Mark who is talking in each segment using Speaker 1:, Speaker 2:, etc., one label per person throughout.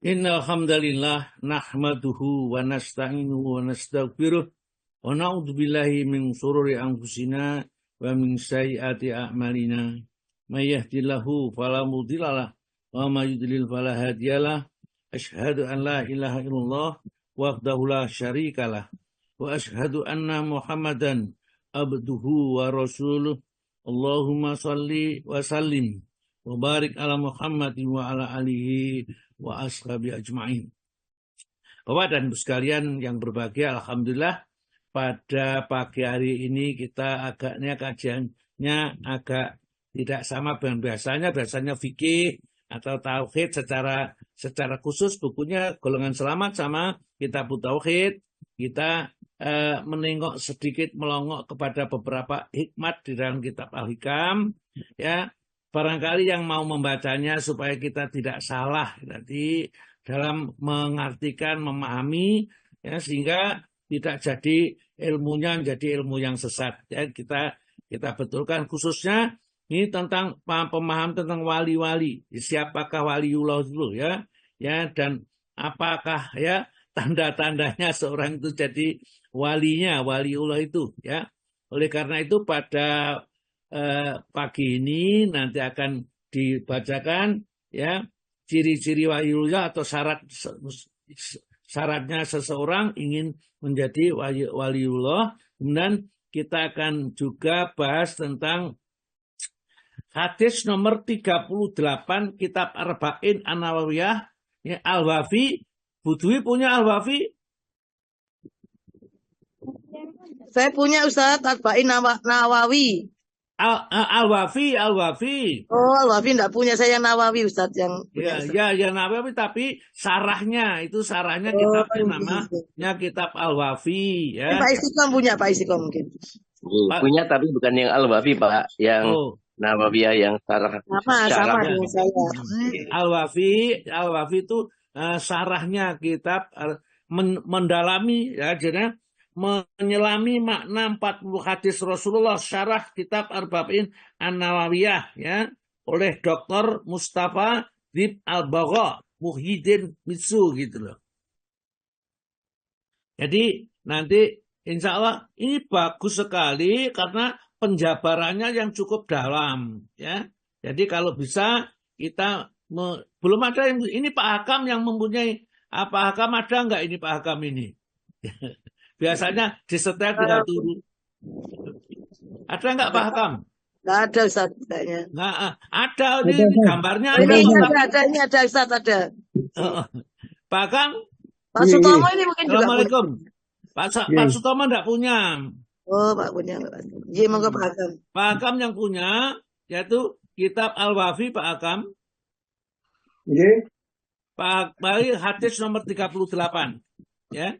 Speaker 1: Innal hamdalillah nahmaduhu wa nasta'inuhu wa nastaghfiruh wa na'udzu billahi min shururi anfusina wa min sayyiati a'malina. May yahdihillahu fala mudhillalah wa may yudlil fala hadiyalah. Asyhadu an la ilaha illallah wahdahu la syarikalah wa asyhadu anna Muhammadan abduhu wa rasuluh. Allahumma shalli wa sallim wa barik ala Muhammadin wa ala alihi wa ashabi ajma'in. Bapak dan Ibu sekalian yang berbahagia, alhamdulillah pada pagi hari ini kita agaknya kajiannya agak tidak sama dengan biasanya. Biasanya fikih atau tauhid secara khusus bukunya Golongan Selamat sama Kitab Tauhid. Kita menengok sedikit melongok kepada beberapa hikmat di dalam kitab Al-Hikam, ya. Barangkali yang mau membacanya supaya kita tidak salah nanti dalam mengartikan, memahami, ya, sehingga tidak jadi ilmunya jadi ilmu yang sesat. Ya, kita betulkan khususnya ini tentang pemahaman tentang wali-wali. Siapakah waliullah dulu, ya, dan apakah, ya, tanda-tandanya seorang itu jadi waliullah itu, ya. Oleh karena itu pada pagi ini nanti akan dibacakan, ya, ciri-ciri waliullah atau syaratnya seseorang ingin menjadi waliullah. Kemudian kita akan juga bahas tentang hadis nomor 38 kitab Arba'in An-Nawawiyah, ya, Al-Wafi. Budwi punya Al-Wafi?
Speaker 2: Saya punya Ustadz Arba'in Nawawi.
Speaker 1: Al-Wafi.
Speaker 2: Oh, Al-Wafi enggak punya, saya Nawawi Ustadz yang punya.
Speaker 1: Ya Nawawi, tapi sarahnya kitab namanya kitab Al-Wafi, ya.
Speaker 2: Pak Istiqom punya, Pak Istiqom mungkin.
Speaker 3: Punya tapi bukan yang Al-Wafi, Pak, yang Nawawiyah yang sarah.
Speaker 2: Sama dengan saya.
Speaker 1: Al-Wafi itu sarahnya kitab mendalami, ya, jadi menyelami makna 40 hadis Rasulullah, syarah kitab Arba'in An-Nawawiyah, ya, oleh Dr. Mustafa Dib Al-Bagha Muhyiddin Mitsu, gitu loh. Jadi nanti insya Allah ini bagus sekali karena penjabarannya yang cukup dalam, ya. Jadi kalau bisa kita belum ada ini Pak Hakam yang mempunyai Pak Hakam ada nggak ini Pak Hakam ini? Biasanya disetel tidak turun. Ada nggak Pak Hakam?
Speaker 2: Nggak ada Ustaz kayaknya.
Speaker 1: Nggak ada, ini gambarnya ada.
Speaker 2: Ini ada Ustaz, ada.
Speaker 1: Pak Hakam?
Speaker 2: Pak Sutomo ini mungkin juga
Speaker 1: Assalamualaikum. Pak Sutomo enggak punya.
Speaker 2: Oh, Pak punya. Iya, monggo Pak Hakam.
Speaker 1: Pak Hakam yang punya yaitu kitab Al-Wafi, Pak Hakam.
Speaker 4: Iya.
Speaker 1: Pak Bali hadis nomor 38, ya.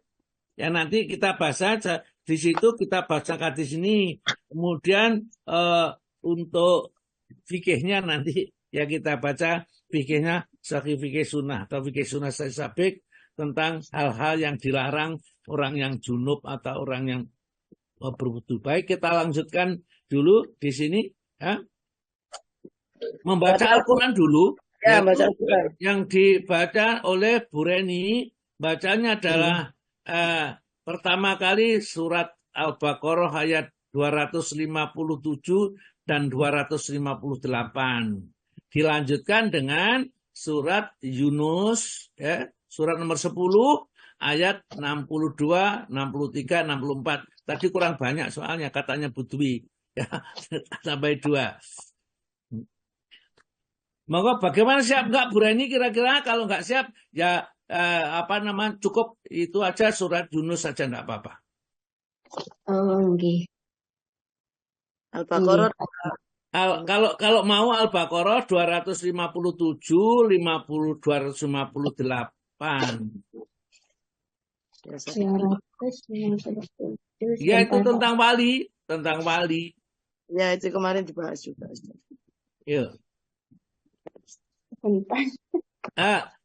Speaker 1: Ya nanti kita baca di situ, kita baca hadis ini. Kemudian untuk fikihnya nanti ya kita baca fikihnya sahih fikih sunnah atau fikih sunnah sabik tentang hal-hal yang dilarang orang yang junub atau orang yang berwudu. Baik, kita lanjutkan dulu di sini, ya. Membaca Al-Quran dulu.
Speaker 2: Ya, baca Al-Quran.
Speaker 1: Yang dibaca oleh Bu Reni, bacanya adalah pertama kali surat Al-Baqarah ayat 257 dan 258. Dilanjutkan dengan surat Yunus, ya, surat nomor 10 ayat 62, 63, 64. Tadi kurang banyak soalnya katanya Budwi, ya, sampai 2. Maka bagaimana, siap nggak Bu Reni kira-kira? Kalau nggak siap ya cukup itu aja surat Yunus saja, nggak apa-apa.
Speaker 5: Okay.
Speaker 2: Al-Baqarah.
Speaker 1: Kalau mau Al-Baqarah 257, 50, 258. Ya itu tentang wali, Ya
Speaker 2: itu kemarin dibahas juga.
Speaker 1: Iya.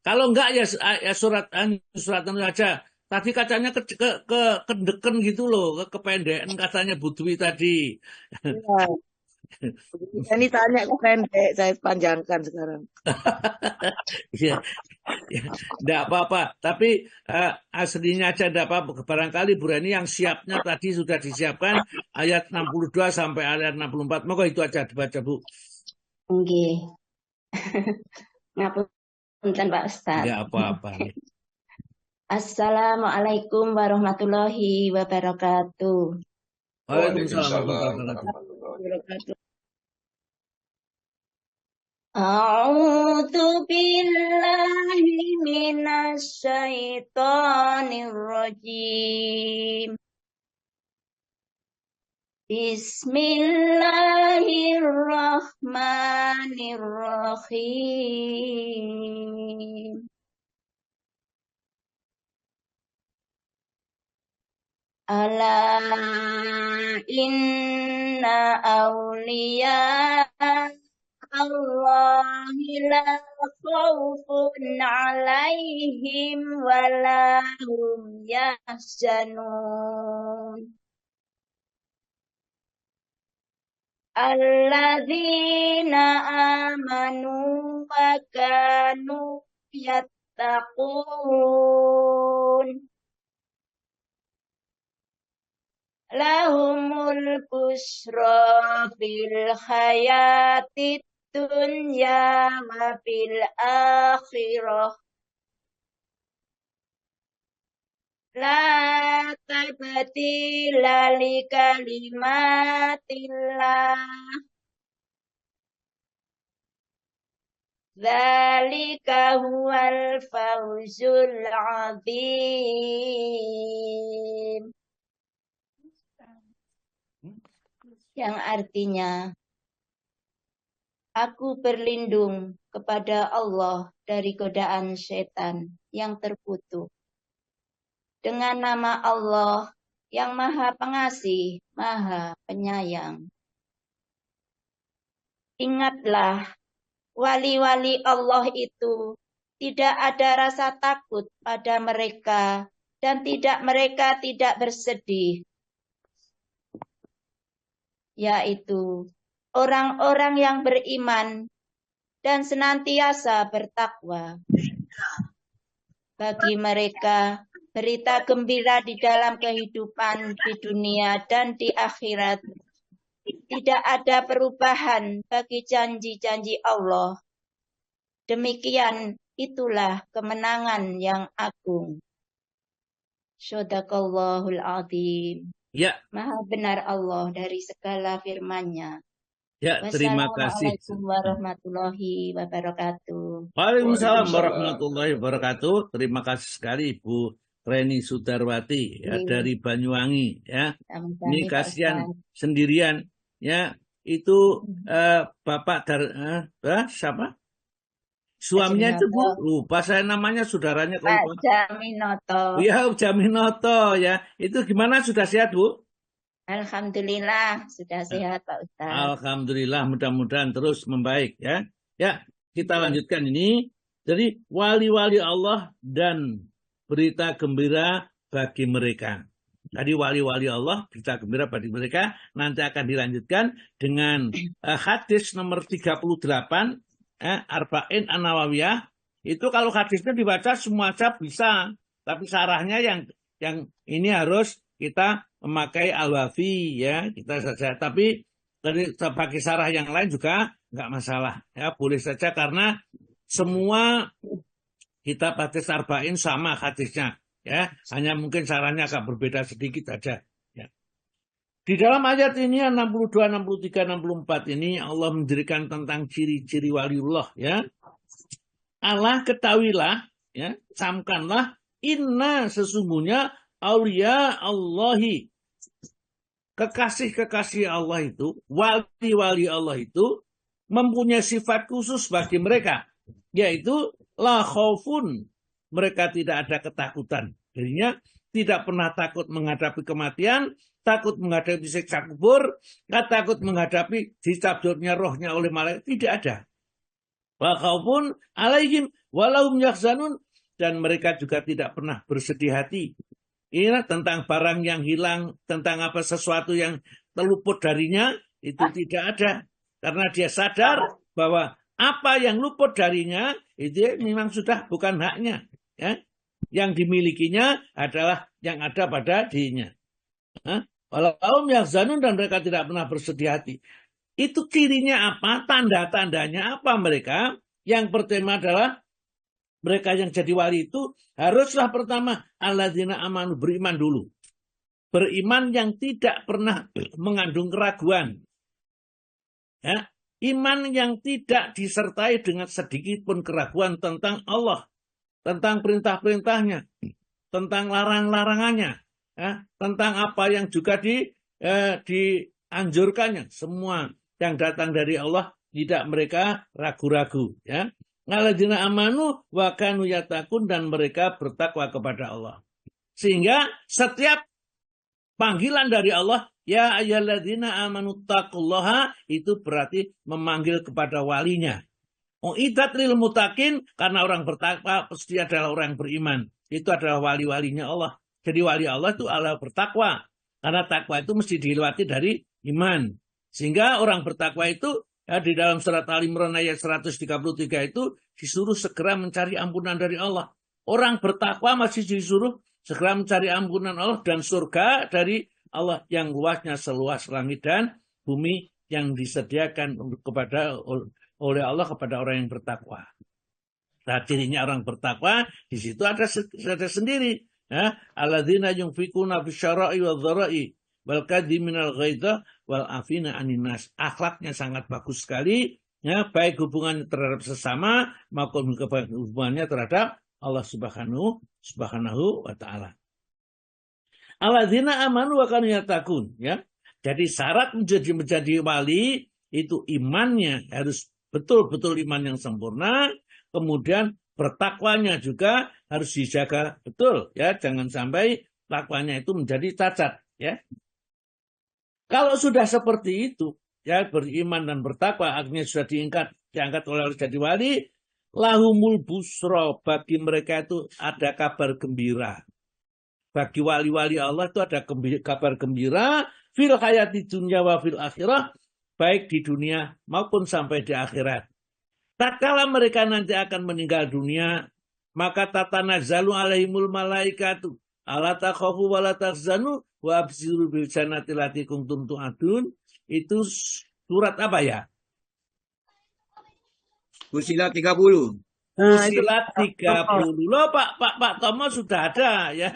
Speaker 1: Kalau enggak ya surat saja. Tadi kacanya kedeken gitu loh, kependekan katanya Budwi tadi.
Speaker 2: Ini tanya ke pendek, saya panjangkan sekarang.
Speaker 1: Ya, ya, enggak apa-apa. Tapi aslinya aja enggak apa-apa. Barangkali Bu Reni yang siapnya tadi sudah disiapkan ayat 62 sampai ayat 64. Maka itu aja dibaca, Bu.
Speaker 5: Nggih. Ngapunten Pak Ustaz.
Speaker 1: Enggak apa-apa.
Speaker 5: Assalamualaikum warahmatullahi wabarakatuh.
Speaker 1: Waalaikumsalam warahmatullahi wabarakatuh.
Speaker 5: A'udzu billahi minasy syaithanir rajim. Bismillahirrahmanirrahim. Ala inna awliya Allahi la khawfun alaihim wa la hum yahzanun. Alladzina amanu wa kanu yattaqun. Lahumul busra fil hayatid dunya wa fil akhirah. La tabdila li kalimatillah. Dzalika huwal fawzul azim. Yang artinya, aku berlindung kepada Allah dari godaan setan yang terkutuk. Dengan nama Allah yang Maha Pengasih, Maha Penyayang. Ingatlah, wali-wali Allah itu tidak ada rasa takut pada mereka dan mereka tidak bersedih. Yaitu orang-orang yang beriman dan senantiasa bertakwa. Bagi mereka, berita gembira di dalam kehidupan di dunia dan di akhirat. Tidak ada perubahan bagi janji-janji Allah. Demikian itulah kemenangan yang agung. Shadaqallahul azim.
Speaker 1: Ya.
Speaker 5: Maha benar Allah dari segala firman-Nya.
Speaker 1: Ya, terima kasih.
Speaker 5: Wassalamualaikum warahmatullahi wabarakatuh.
Speaker 1: Waalaikumsalam warahmatullahi wabarakatuh. Terima kasih sekali Ibu Reni Sudarwati ya, dari Banyuwangi ya. Ini kasihan sendirian ya. Itu Bapak dari siapa? Suaminya itu Bu, lupa saya namanya, saudaranya
Speaker 5: Pak Jaminoto.
Speaker 1: Iya, Jaminoto ya. Itu gimana, sudah sehat Bu?
Speaker 5: Alhamdulillah sudah sehat Pak Ustaz.
Speaker 1: Alhamdulillah, mudah-mudahan terus membaik ya. Ya, kita lanjutkan ini. Jadi wali-wali Allah dan berita gembira bagi mereka. Tadi wali-wali Allah, berita gembira bagi mereka. Nanti akan dilanjutkan dengan hadis nomor 38. Arba'in An-Nawawiyah. Itu kalau hadisnya dibaca semua aja bisa. Tapi sarahnya yang ini harus kita memakai Al-Wafi ya, kita saja. Tapi bagi sarah yang lain juga nggak masalah ya, boleh saja karena semua kitab hadis arba'in sama hadisnya ya, hanya mungkin sarahnya agak berbeda sedikit aja ya. Di dalam ayat ini 62, 63, 64 ini Allah menjadikan tentang ciri-ciri waliullah ya. Allah ketahuilah ya, camkanlah inna sesungguhnya aulia Allahi, kekasih-kekasih Allah itu, wali-wali Allah itu mempunyai sifat khusus bagi mereka, yaitu la khaufun, mereka tidak ada ketakutan. Jadinya tidak pernah takut menghadapi kematian, takut menghadapi siksa kubur, nggak takut menghadapi dicabutnya rohnya oleh malaikat, tidak ada. Wa khaufun alaihim walahum yahzanun, dan mereka juga tidak pernah bersedih hati. Ini tentang barang yang hilang, tentang apa sesuatu yang terluput darinya, itu tidak ada. Karena dia sadar bahwa apa yang luput darinya itu memang sudah bukan haknya. Ya. Yang dimilikinya adalah yang ada pada dirinya. Walau yahzanun, dan mereka tidak pernah bersedih hati. Itu cirinya apa? Tanda-tandanya apa mereka? Yang pertama adalah mereka yang jadi wali itu haruslah pertama alladzina amanu, beriman dulu. Beriman yang tidak pernah mengandung keraguan. Ya, iman yang tidak disertai dengan sedikit pun keraguan tentang Allah, tentang perintah-perintahnya, tentang larang-larangannya, ya, tentang apa yang juga dianjurkannya. Semua yang datang dari Allah tidak mereka ragu-ragu. Ya. Alladzina amanu wa kanu yattaqun, dan mereka bertakwa kepada Allah. Sehingga setiap panggilan dari Allah, ya ayyuhalladzina amanu taqullaha, itu berarti memanggil kepada walinya. Uiddat lil muttaqin, karena orang bertakwa pasti adalah orang beriman. Itu adalah wali-walinya Allah. Jadi wali Allah itu adalah bertakwa. Karena takwa itu mesti dilewati dari iman. Sehingga orang bertakwa itu, ya, di dalam surat Al-Imran ayat 133 itu disuruh segera mencari ampunan dari Allah. Orang bertakwa masih disuruh segera mencari ampunan Allah dan surga dari Allah yang luasnya seluas langit dan bumi, yang disediakan oleh Allah kepada orang yang bertakwa. Nah, cirinya orang bertakwa di situ ada sendiri. Ya, alladzina yunfikuna bisyara'i wa dzara'i wal kadhiminal ghaidha wal afina 'anil nas. Akhlaknya sangat bagus sekali, ya, baik hubungannya terhadap sesama maupun hubungannya terhadap Allah Subhanahu wa taala. Alladzina amanu wa kanu yattaqun, ya. Jadi syarat menjadi wali itu imannya harus betul-betul iman yang sempurna, kemudian bertakwanya juga harus dijaga betul, ya, jangan sampai takwanya itu menjadi cacat, ya. Kalau sudah seperti itu, ya, beriman dan bertakwa akhirnya sudah diangkat oleh jadi wali, lahumul busra, bagi mereka itu ada kabar gembira. Bagi wali-wali Allah itu ada kabar gembira fil hayati dunya wa fil akhirah, baik di dunia maupun sampai di akhirat. Tatkala mereka nanti akan meninggal dunia, maka tatanazzalu alaihimul malaikatu alla takhafu wa la tahzanu wa abshiru bil jannati allati kuntum tu'adun. Itu surat apa ya?
Speaker 6: Fussilat 30.
Speaker 1: Fussilat 30. Loh, Pak Tomo sudah ada, ya.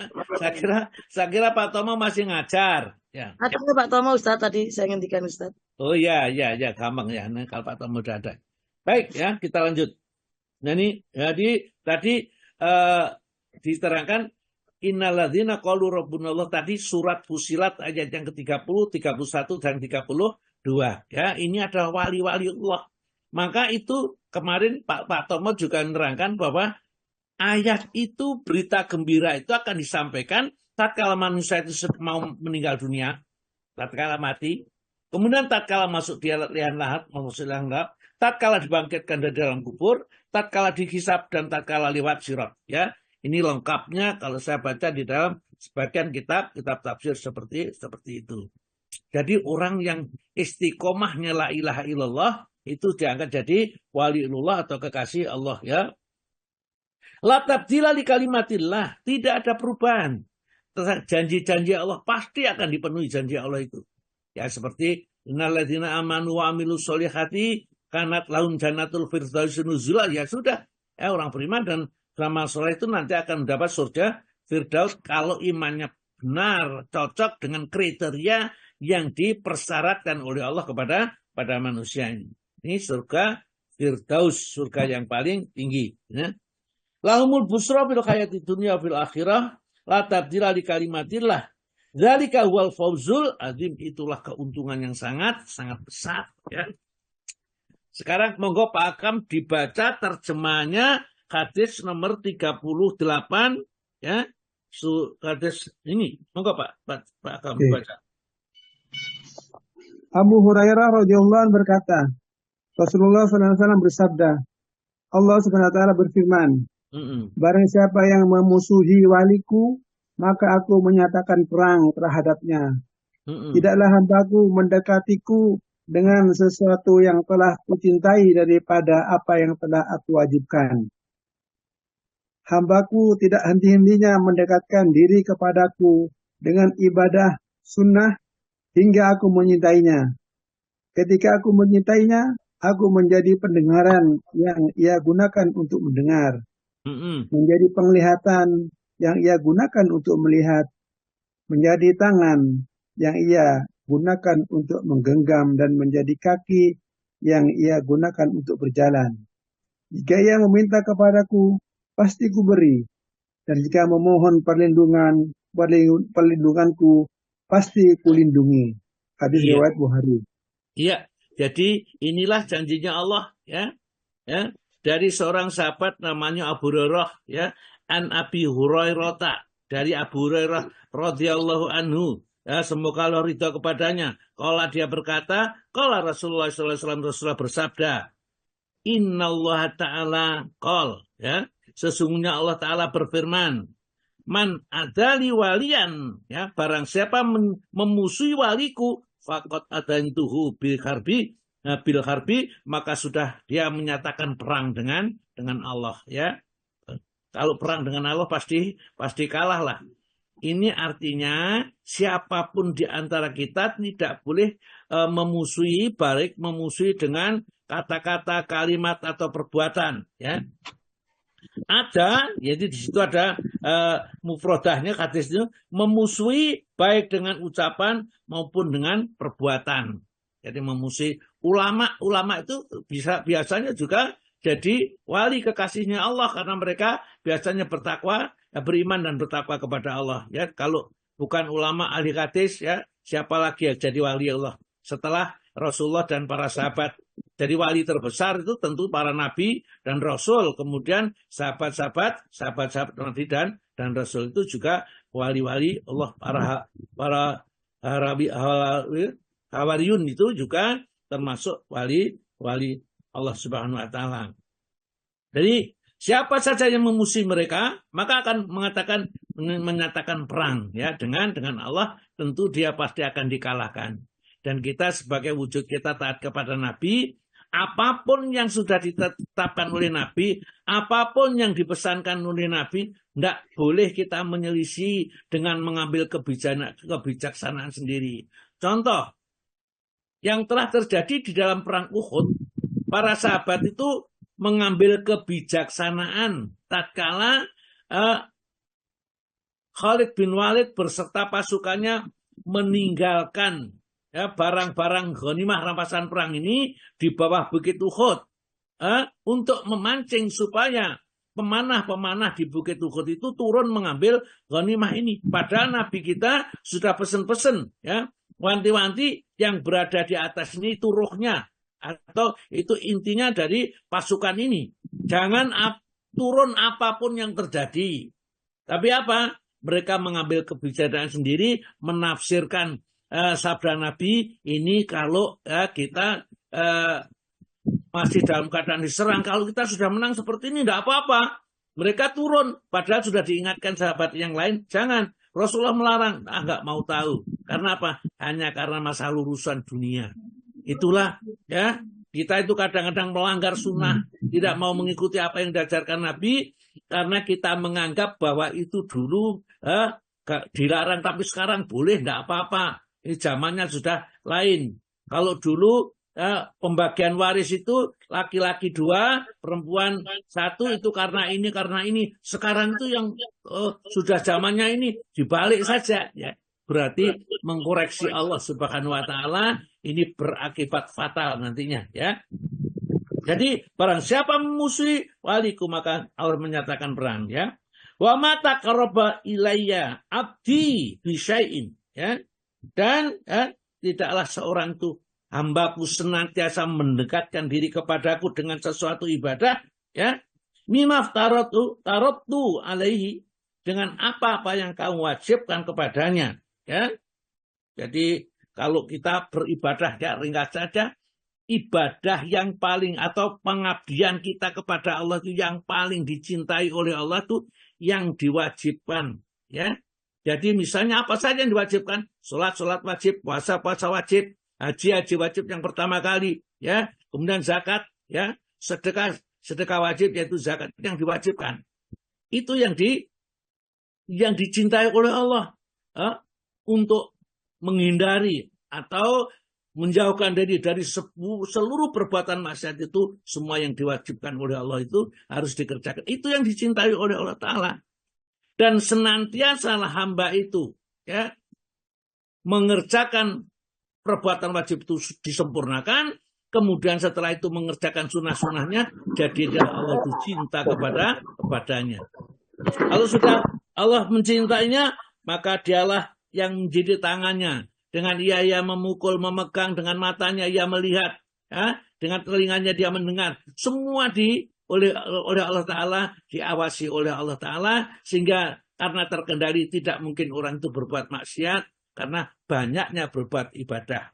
Speaker 1: Saya kira Pak Tomo masih ngajar, ya.
Speaker 2: Ada Pak Tomo, Ustaz, tadi saya ngendikan, Ustaz.
Speaker 1: Oh ya, gampang ya. Nah, kalau Pak Tomo sudah ada. Baik, ya, kita lanjut. Nah, ini jadi tadi diterangkan innalladzina qalu rabbunallah, tadi surat Fussilat ayat yang ke-30, 31 dan 32. Ya, ini adalah wali-wali Allah. Maka itu kemarin Pak Tomo juga menerangkan bahwa ayat itu, berita gembira itu akan disampaikan tatkala manusia itu mau meninggal dunia, tatkala mati, kemudian tatkala masuk di liang lahat, tatkala dibangkitkan dari dalam kubur, tatkala dihisab, dan tatkala lewat sirat. Ya, ini lengkapnya kalau saya baca di dalam sebagian kitab tafsir seperti itu. Jadi orang yang istiqomahnya la ilaha illallah itu diangkat jadi waliullah atau kekasih Allah, ya. La tabdila li kalimatillah, tidak ada perubahan. Janji-janji Allah pasti akan dipenuhi, janji Allah itu. Ya, seperti innalladzina amanu wa amilus sholihati kanat lahum jannatul firdaus nuzula, ya sudah. Ya, orang beriman dan beramal soleh itu nanti akan mendapat surga firdaus kalau imannya benar, cocok dengan kriteria yang dipersyaratkan oleh Allah pada manusia ini. Ini surga firdaus, surga yang paling tinggi. Ya. Lahumul busra fil hayati dunya fil akhirah la tabdila li kalimatillah. Dzalika huwal fawzul azim, itulah keuntungan yang sangat besar, ya. Sekarang monggo Pak Akam dibaca terjemahnya hadis nomor 38, ya. Hadis ini monggo Pak Akam baca.
Speaker 4: Abu Hurairah radhiyallahu anhu berkata, Rasulullah SAW bersabda, Allah SWT berfirman, barang siapa yang memusuhi waliku, maka aku menyatakan perang terhadapnya. Tidaklah hambaku mendekatiku dengan sesuatu yang telah kucintai daripada apa yang telah aku wajibkan. Hambaku tidak henti-hentinya mendekatkan diri kepadaku dengan ibadah sunnah hingga aku menyintainya. Ketika aku menyintainya, aku menjadi pendengaran yang ia gunakan untuk mendengar. Menjadi penglihatan yang ia gunakan untuk melihat. Menjadi tangan yang ia gunakan untuk menggenggam dan menjadi kaki yang ia gunakan untuk berjalan. Jika ia meminta kepadaku, pasti ku beri. Dan jika memohon perlindunganku, pasti ku lindungi. Hadis riwayat Bukhari.
Speaker 1: Iya, jadi inilah janjinya Allah, ya. Dari seorang sahabat namanya Abu Hurairah, ya, an Abi Hurairah, dari Abu Hurairah radhiyallahu anhu. Ya, semoga Allah ridha kepadanya. Kalau dia berkata, kalau Rasulullah SAW Rasulullah bersabda, Inna Allah Ta'ala qol, ya, sesungguhnya Allah Ta'ala berfirman, man adali walian, ya, barang siapa memusuhi waliku, faqad adantuhu bil harbi, maka sudah dia menyatakan perang dengan Allah, ya. Kalau perang dengan Allah pasti kalah lah. Ini artinya siapapun di antara kita tidak boleh memusuhi, baik memusuhi dengan kata-kata, kalimat atau perbuatan, ya. Ada, jadi di situ ada mufradahnya, hadisnya memusuhi baik dengan ucapan maupun dengan perbuatan. Jadi memusuhi ulama itu biasanya juga jadi wali kekasihnya Allah karena mereka biasanya bertakwa, beriman dan bertakwa kepada Allah. Ya, kalau bukan ulama ahli hadis, ya siapa lagi yang jadi wali Allah setelah Rasulullah dan para sahabat. Jadi wali terbesar itu tentu para nabi dan rasul, kemudian sahabat-sahabat nabi dan rasul itu juga wali-wali Allah, para hawariyun itu juga termasuk wali Allah Subhanahu wa taala. Jadi siapa saja yang memusuhi mereka, maka akan menyatakan perang, ya, dengan Allah, tentu dia pasti akan dikalahkan. Dan kita sebagai wujud kita taat kepada Nabi, apapun yang sudah ditetapkan oleh Nabi, apapun yang dipesankan oleh Nabi, tidak boleh kita menyelisih dengan mengambil kebijaksanaan sendiri. Contoh yang telah terjadi di dalam perang Uhud, para sahabat itu mengambil kebijaksanaan tatkala Khalid bin Walid beserta pasukannya meninggalkan, ya, barang-barang ghanimah rampasan perang ini di bawah Bukit Uhud untuk memancing supaya pemanah-pemanah di Bukit Uhud itu turun mengambil ghanimah ini. Padahal Nabi kita sudah pesen-pesen, ya, wanti-wanti yang berada di atas ini itu ruhnya, atau itu intinya dari pasukan ini. Jangan turun apapun yang terjadi. Tapi apa? Mereka mengambil kebijakan sendiri, menafsirkan sabda Nabi ini kalau kita masih dalam keadaan diserang. Kalau kita sudah menang seperti ini, tidak apa-apa. Mereka turun, padahal sudah diingatkan sahabat yang lain, jangan. Rasulullah melarang, nggak mau tahu. Karena apa? Hanya karena masalah urusan dunia. Itulah, ya, kita itu kadang-kadang melanggar sunnah, tidak mau mengikuti apa yang diajarkan Nabi, karena kita menganggap bahwa itu dulu dilarang, tapi sekarang boleh, tidak apa-apa. Ini zamannya sudah lain. Kalau dulu pembagian waris itu laki-laki 2, perempuan 1, itu karena ini. Sekarang itu yang sudah zamannya ini dibalik saja, ya. Berarti mengkoreksi Allah Subhanahu wa taala ini berakibat fatal nantinya, ya. Jadi barang siapa memusuhi waliku maka Allah menyatakan perang, ya. Wa ma taqarraba ilayya abdi bi syai'in, ya. Dan tidaklah seorang itu hambaku senantiasa mendekatkan diri kepadaku dengan sesuatu ibadah, ya. Mimaf taratu alaihi, dengan apa-apa yang kamu wajibkan kepadanya, ya. Jadi kalau kita beribadah, ya, ringkas saja, ibadah yang paling atau pengabdian kita kepada Allah itu yang paling dicintai oleh Allah itu yang diwajibkan, ya. Jadi misalnya apa saja yang diwajibkan, sholat wajib, puasa wajib, Haji wajib yang pertama kali, ya. Kemudian zakat, ya. Sedekah wajib yaitu zakat yang diwajibkan. Itu yang dicintai oleh Allah, untuk menghindari atau menjauhkan diri dari seluruh perbuatan maksiat itu. Semua yang diwajibkan oleh Allah itu harus dikerjakan. Itu yang dicintai oleh Allah Ta'ala. Dan senantiasa hamba itu, ya, mengerjakan perbuatan wajib itu disempurnakan, kemudian setelah itu mengerjakan sunnah-sunnahnya, jadi Allah itu cinta kepadanya. Kalau sudah Allah mencintainya, maka dialah yang menjadi tangannya. Dengan ia memukul, memegang, dengan matanya ia melihat, ya, dengan telinganya dia mendengar. Semua oleh Allah Ta'ala, diawasi oleh Allah Ta'ala, sehingga karena terkendali tidak mungkin orang itu berbuat maksiat, karena banyaknya berbuat ibadah.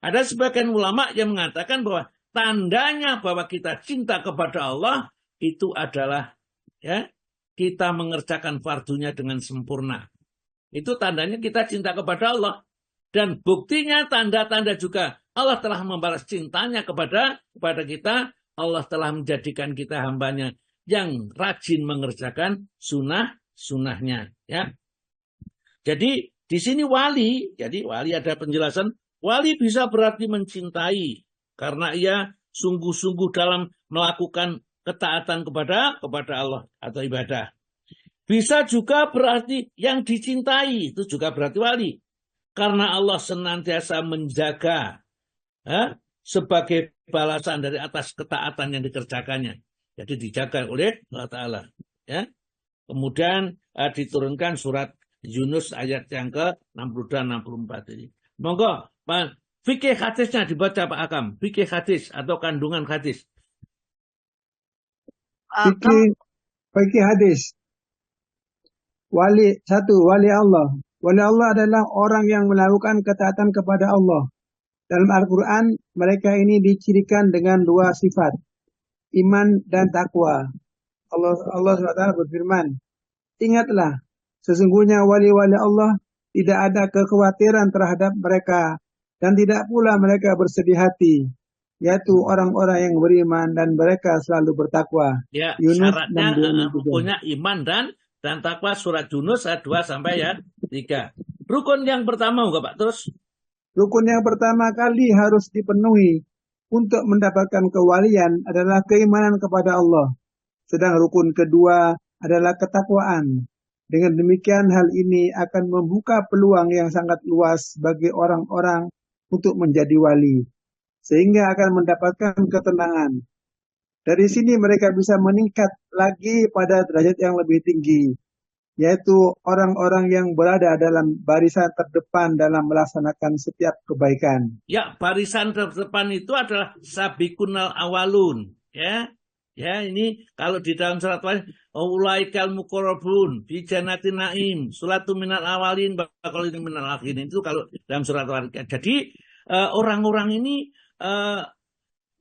Speaker 1: Ada sebagian ulama yang mengatakan bahwa tandanya bahwa kita cinta kepada Allah itu adalah, ya, kita mengerjakan fardunya dengan sempurna. Itu tandanya kita cinta kepada Allah. Dan buktinya tanda-tanda juga Allah telah membalas cintanya kepada kita. Allah telah menjadikan kita hambanya yang rajin mengerjakan sunnahnya. Ya. Jadi di sini wali ada penjelasan. Wali bisa berarti mencintai karena ia sungguh-sungguh dalam melakukan ketaatan kepada Allah atau ibadah. Bisa juga berarti yang dicintai, itu juga berarti wali. Karena Allah senantiasa menjaga, sebagai balasan dari atas ketaatan yang dikerjakannya. Jadi dijaga oleh Allah Ta'ala. Ya. Kemudian diturunkan surat Yunus ayat yang ke-62-64 ini. Monggo, Pak, fikih hadisnya dibaca Pak Akam. Fikih hadis atau kandungan hadis.
Speaker 4: Fikih hadis. Wali Allah. Wali Allah adalah orang yang melakukan ketaatan kepada Allah. Dalam Al-Quran, mereka ini dicirikan dengan dua sifat, iman dan takwa. Allah SWT berfirman, ingatlah, sesungguhnya wali-wali Allah tidak ada kekhawatiran terhadap mereka, dan tidak pula mereka bersedih hati, yaitu orang-orang yang beriman dan mereka selalu bertakwa.
Speaker 1: Ya,
Speaker 4: Yunus
Speaker 1: syaratnya punya iman dan takwa, surat Yunus ayat 2 sampai ayat 3. Rukun yang pertama enggak Pak? Terus
Speaker 4: rukun yang pertama kali harus dipenuhi untuk mendapatkan kewalian adalah keimanan kepada Allah. Sedang rukun kedua adalah ketakwaan. Dengan demikian hal ini akan membuka peluang yang sangat luas bagi orang-orang untuk menjadi wali. Sehingga akan mendapatkan ketenangan. Dari sini mereka bisa meningkat lagi pada derajat yang lebih tinggi, yaitu orang-orang yang berada dalam barisan terdepan dalam melaksanakan setiap kebaikan.
Speaker 1: Ya, barisan terdepan itu adalah sabiqunal awalun. Ya, ini kalau di dalam surat lain, ulaikal muqarrabun fi jannatin naim, sulatu minal awalin baqalin minal akhirin. Itu kalau dalam surat lain. Jadi orang-orang ini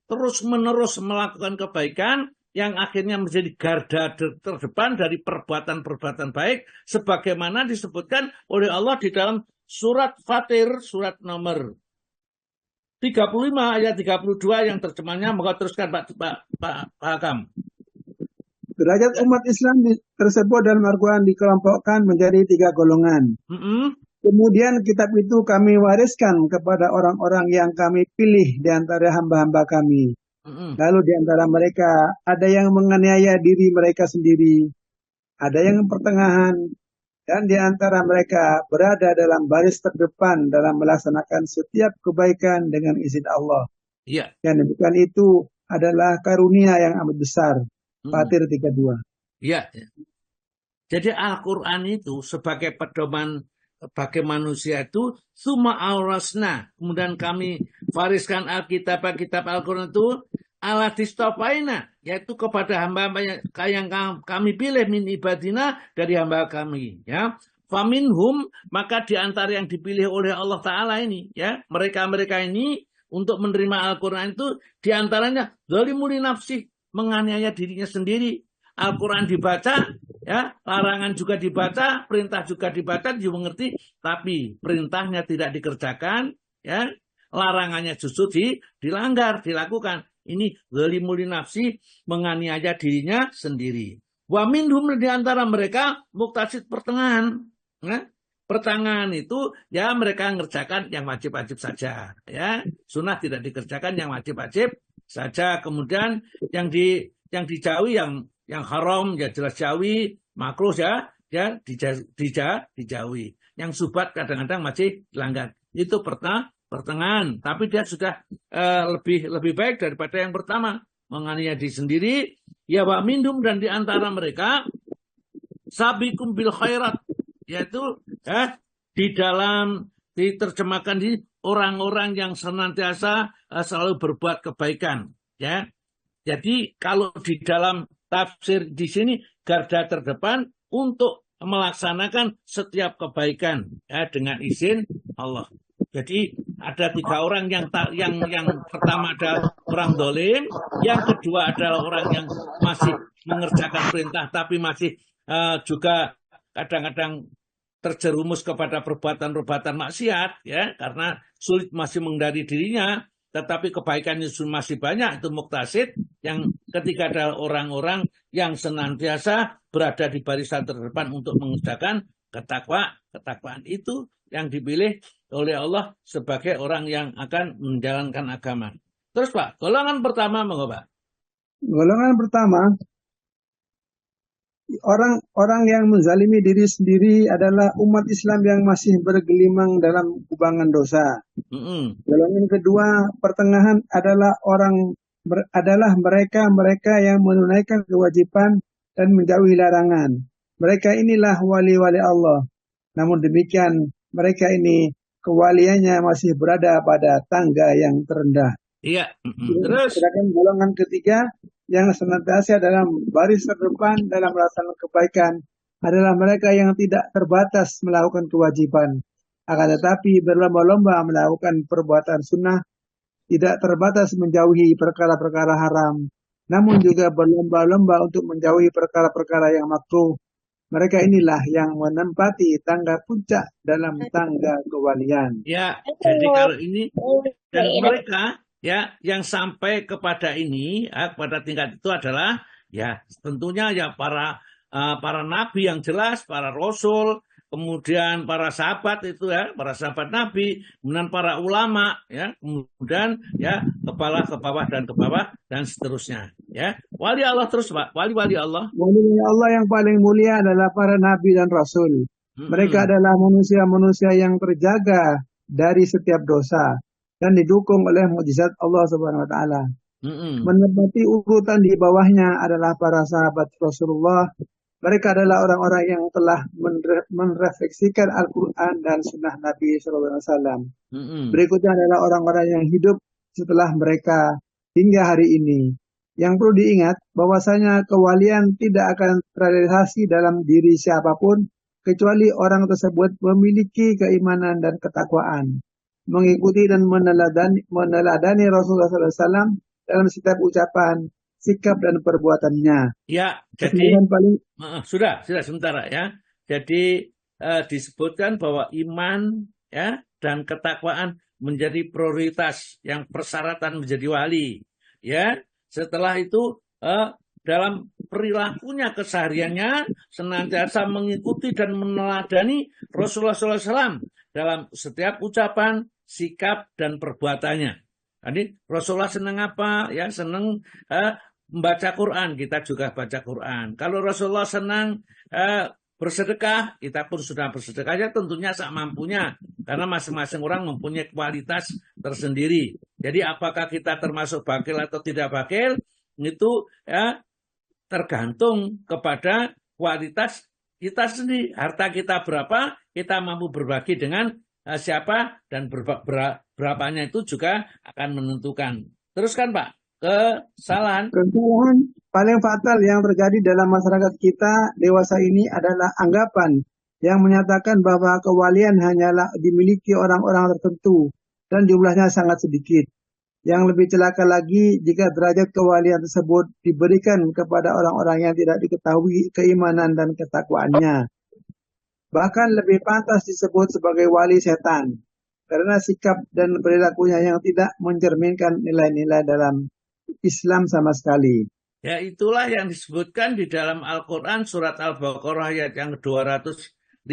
Speaker 1: terus-menerus melakukan kebaikan yang akhirnya menjadi garda terdepan dari perbuatan-perbuatan baik, sebagaimana disebutkan oleh Allah di dalam surat Fatir, surat nomor 35 ayat 32 yang terjemahnya. Moga teruskan Pak Hakam.
Speaker 4: Derajat umat Islam tersebut dalam Al-Quran dikelompokkan menjadi 3 golongan. Kemudian kitab itu kami wariskan kepada orang-orang yang kami pilih di antara hamba-hamba kami. Lalu di antara mereka ada yang menganiaya diri mereka sendiri, ada yang pertengahan, dan di antara mereka berada dalam baris terdepan dalam melaksanakan setiap kebaikan dengan izin Allah.
Speaker 1: Ya.
Speaker 4: Dan demikian itu adalah karunia yang amat besar. Fatir 32.
Speaker 1: Ya. Jadi Al-Quran itu sebagai pedoman bagi manusia itu summa aurasna, kemudian kami wariskan kitab Al-Quran itu ala distofaina, yaitu kepada hamba-hamba yang kami pilih min ibadina, dari hamba kami, ya. Faminhum, maka di antara yang dipilih oleh Allah Ta'ala ini, ya, mereka ini untuk menerima Al-Quran itu di antaranya zalimuli nafsi, menganiaya dirinya sendiri. Al-Quran dibaca, ya, larangan juga dibaca, perintah juga dibaca, dimengerti, tapi perintahnya tidak dikerjakan, ya, larangannya justru dilanggar, dilakukan. Ini zalimul nafsi, menganiaya dirinya sendiri. Wa minhum, di antara mereka muktasid pertengahan. Nah, pertengahan itu ya mereka ngerjakan yang wajib-wajib saja, ya. Sunnah tidak dikerjakan, yang wajib-wajib saja. Kemudian yang dijauhi, yang haram ya jelas jauhi, makruh ya dijauhi. Yang subhat kadang-kadang masih dilanggar. Itu pertengahan, tapi dia sudah lebih baik daripada yang pertama, menganiaya diri sendiri. Ya wa minhum, dan di antara mereka sabiqum bil khairat, yaitu diterjemahkan di orang-orang yang senantiasa selalu berbuat kebaikan, ya. Jadi kalau di dalam tafsir di sini garda terdepan untuk melaksanakan setiap kebaikan ya, dengan izin Allah. Jadi ada 3 orang yang pertama adalah orang dolim, yang kedua adalah orang yang masih mengerjakan perintah tapi masih juga kadang-kadang terjerumus kepada perbuatan-perbuatan maksiat, ya, karena sulit masih menghindari dirinya, tetapi kebaikannya masih banyak, itu muktasid. Yang ketiga adalah orang-orang yang senantiasa berada di barisan terdepan untuk mengerjakan ketakwaan. Itu yang dipilih oleh Allah sebagai orang yang akan menjalankan agama. Terus Pak, golongan pertama monggo Pak.
Speaker 4: Golongan pertama, orang yang menzalimi diri sendiri adalah umat Islam yang masih bergelimang dalam kubangan dosa. Golongan kedua, pertengahan adalah mereka yang menunaikan kewajiban dan menjauhi larangan. Mereka inilah wali-wali Allah. Namun demikian, mereka ini kewaliannya masih berada pada tangga yang terendah.
Speaker 1: Iya. Terus.
Speaker 4: Sedangkan golongan ketiga yang senantiasa dalam baris terdepan dalam melaksanakan kebaikan adalah mereka yang tidak terbatas melakukan kewajiban, akan tetapi berlomba-lomba melakukan perbuatan sunnah, tidak terbatas menjauhi perkara-perkara haram, namun juga berlomba-lomba untuk menjauhi perkara-perkara yang makruh. Mereka inilah yang menempati tangga puncak dalam tangga kewalian.
Speaker 1: Ya, jadi kalau ini dan mereka ya yang sampai kepada ini, kepada tingkat itu adalah ya tentunya ya para nabi yang jelas, para rasul, kemudian para sahabat itu ya, para sahabat Nabi, kemudian para ulama ya, kemudian ya kepala ke bawah dan seterusnya ya. Wali Allah terus Pak, wali Allah.
Speaker 4: Wali Allah yang paling mulia adalah para nabi dan rasul. Mereka adalah manusia-manusia yang terjaga dari setiap dosa dan didukung oleh mukjizat Allah Subhanahu wa taala. Menempati urutan di bawahnya adalah para sahabat Rasulullah. Mereka adalah orang-orang yang telah merefleksikan Al-Quran dan Sunnah Nabi SAW. Berikutnya adalah orang-orang yang hidup setelah mereka hingga hari ini. Yang perlu diingat bahwasanya kewalian tidak akan terrealisasi dalam diri siapapun kecuali orang tersebut memiliki keimanan dan ketakwaan, mengikuti dan meneladani Rasulullah SAW dalam setiap ucapan, sikap dan perbuatannya.
Speaker 1: Ya, jadi sudah sementara ya. Jadi disebutkan bahwa iman ya dan ketakwaan menjadi prioritas yang persyaratan menjadi wali. Ya, setelah itu dalam perilakunya kesehariannya senantiasa mengikuti dan meneladani Rasulullah SAW dalam setiap ucapan, sikap dan perbuatannya. Jadi Rasulullah senang apa? Ya, senang membaca Quran, kita juga baca Quran. Kalau Rasulullah senang bersedekah, kita pun sudah bersedekahnya tentunya sak mampunya. Karena masing-masing orang mempunyai kualitas tersendiri. Jadi apakah kita termasuk bakil atau tidak bakil, itu ya tergantung kepada kualitas kita sendiri. Harta kita berapa, kita mampu berbagi dengan siapa, dan berapanya itu juga akan menentukan. Teruskan Pak. Kesalahan
Speaker 4: paling fatal yang terjadi dalam masyarakat kita dewasa ini adalah anggapan yang menyatakan bahwa kewalian hanyalah dimiliki orang-orang tertentu dan jumlahnya sangat sedikit. Yang lebih celaka lagi jika derajat kewalian tersebut diberikan kepada orang-orang yang tidak diketahui keimanan dan ketakwaannya. Bahkan lebih pantas disebut sebagai wali setan. karena sikap dan perilakunya yang tidak mencerminkan nilai-nilai dalam Islam sama sekali.
Speaker 1: Ya, itulah yang disebutkan di dalam Al-Quran surat Al-Baqarah ayat yang 257.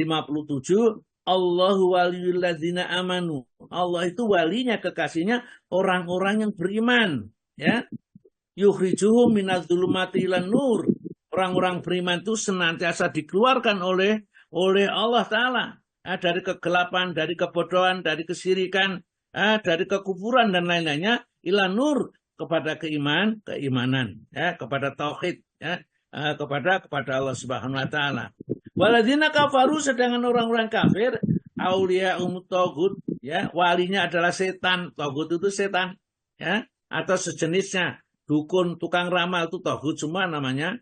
Speaker 1: Allahu waliyul ladzina amanu. Allah itu walinya, kekasihnya orang-orang yang beriman. Ya, yukhrijuhum minadz dzulumati ilan nur. Orang-orang beriman itu senantiasa dikeluarkan oleh Allah Ta'ala. Dari kegelapan, dari kebodohan, dari kesyirikan, dari kekufuran dan lain-lainnya, ilan nur, kepada keimanan, ya, kepada tauhid, ya, kepada Allah Subhanahu wa taala. Waladzina kafaru, sedangkan orang-orang kafir, auliya tagut, ya, walinya adalah setan. Tagut itu setan, ya, atau sejenisnya. Dukun, tukang ramal itu tagut semua namanya.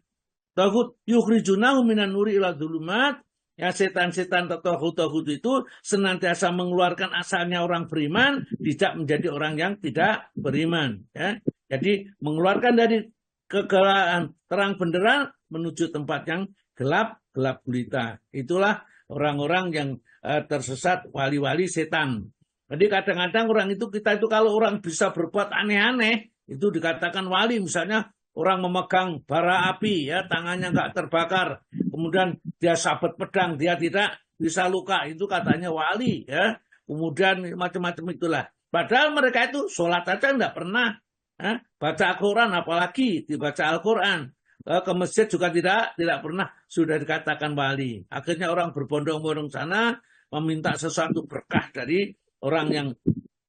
Speaker 1: Tagut yukhrijunahu minan nuri ila dzulumat. Ya, setan-setan atau tagut itu senantiasa mengeluarkan asalnya orang beriman, tidak menjadi orang yang tidak beriman. Ya. Jadi mengeluarkan dari kegelapan terang benderang menuju tempat yang gelap gulita. Itulah orang-orang yang tersesat, wali-wali setan. Jadi kadang-kadang orang itu, kita itu kalau orang bisa berbuat aneh-aneh, itu dikatakan wali. Misalnya orang memegang bara api, ya, tangannya nggak terbakar, kemudian dia sabet pedang, dia tidak bisa luka, itu katanya wali, ya. Kemudian macam-macam itulah. Padahal mereka itu sholat aja nggak pernah, ya, baca Al-Quran, apalagi dibaca Al-Quran. Ke masjid juga tidak pernah, sudah dikatakan wali. Akhirnya orang berbondong-bondong sana meminta sesuatu berkah dari orang yang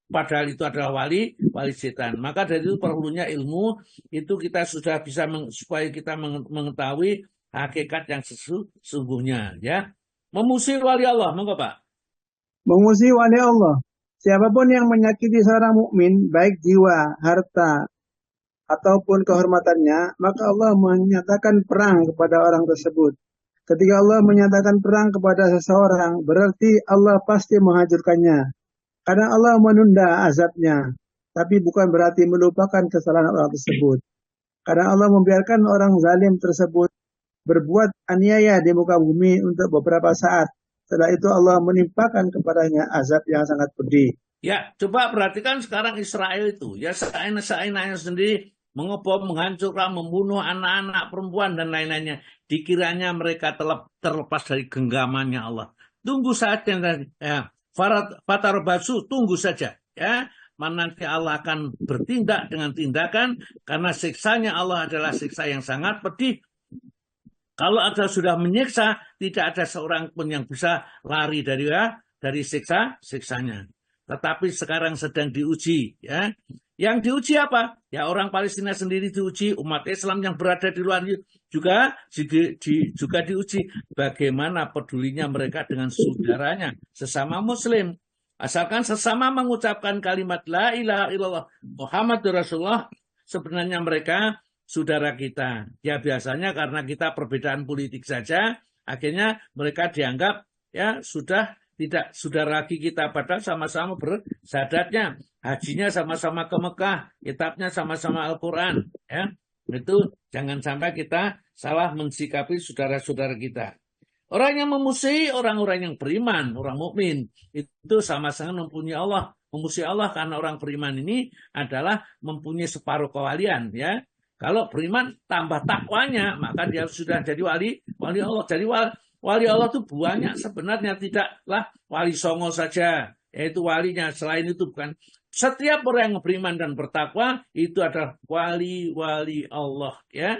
Speaker 1: padahal itu adalah wali setan. Maka dari itu perlunya ilmu, itu kita sudah bisa supaya kita mengetahui hakikat yang sesungguhnya, ya. Memusuhi wali Allah, monggo Pak.
Speaker 4: Memusuhi wali Allah. Siapapun yang menyakiti seorang mukmin, baik jiwa, harta, ataupun kehormatannya, maka Allah menyatakan perang kepada orang tersebut. Ketika Allah menyatakan perang kepada seseorang, berarti Allah pasti menghancurkannya. Kadang Allah menunda azabnya, tapi bukan berarti melupakan kesalahan orang tersebut. Kadang Allah membiarkan orang zalim tersebut berbuat aniaya di muka bumi untuk beberapa saat. Setelah itu Allah menimpakan kepadanya azab yang sangat pedih.
Speaker 1: Ya, coba perhatikan sekarang Israel itu, ya, seenak-enaknya sendiri mengebom, menghancurkan, membunuh anak-anak, perempuan dan lain-lainnya. Dikiranya mereka terlepas dari genggamannya Allah. Tunggu saja, ya. Fatarbasu, tunggu saja, ya. Nanti Allah akan bertindak dengan tindakan, karena siksanya Allah adalah siksa yang sangat pedih. Kalau ada sudah menyiksa, tidak ada seorang pun yang bisa lari dari siksanya. Tetapi sekarang sedang diuji, ya. Yang diuji apa? Ya, orang Palestina sendiri diuji, umat Islam yang berada di luar juga diuji. Bagaimana pedulinya mereka dengan saudaranya, sesama Muslim. Asalkan sesama mengucapkan kalimat La ilaha illallah Muhammadur Rasulullah, sebenarnya mereka saudara kita. Ya, biasanya karena kita perbedaan politik saja, akhirnya mereka dianggap, ya, sudah tidak saudara lagi kita, padahal sama-sama bersahadatnya, hajinya sama-sama ke Mekah, kitabnya sama-sama Al-Quran, ya. Itu jangan sampai kita salah mensikapi saudara-saudara kita. Orang yang memusuhi orang-orang yang beriman, orang mukmin, itu sama-sama mempunyai Allah. Memusuhi Allah karena orang beriman ini adalah mempunyai separuh kewalian, ya. Kalau beriman tambah takwanya, maka dia sudah jadi wali Allah. Jadi wali Allah itu banyak sebenarnya, tidaklah wali songo saja, yaitu walinya. Selain itu bukan. Setiap orang yang beriman dan bertakwa itu adalah wali Allah, ya.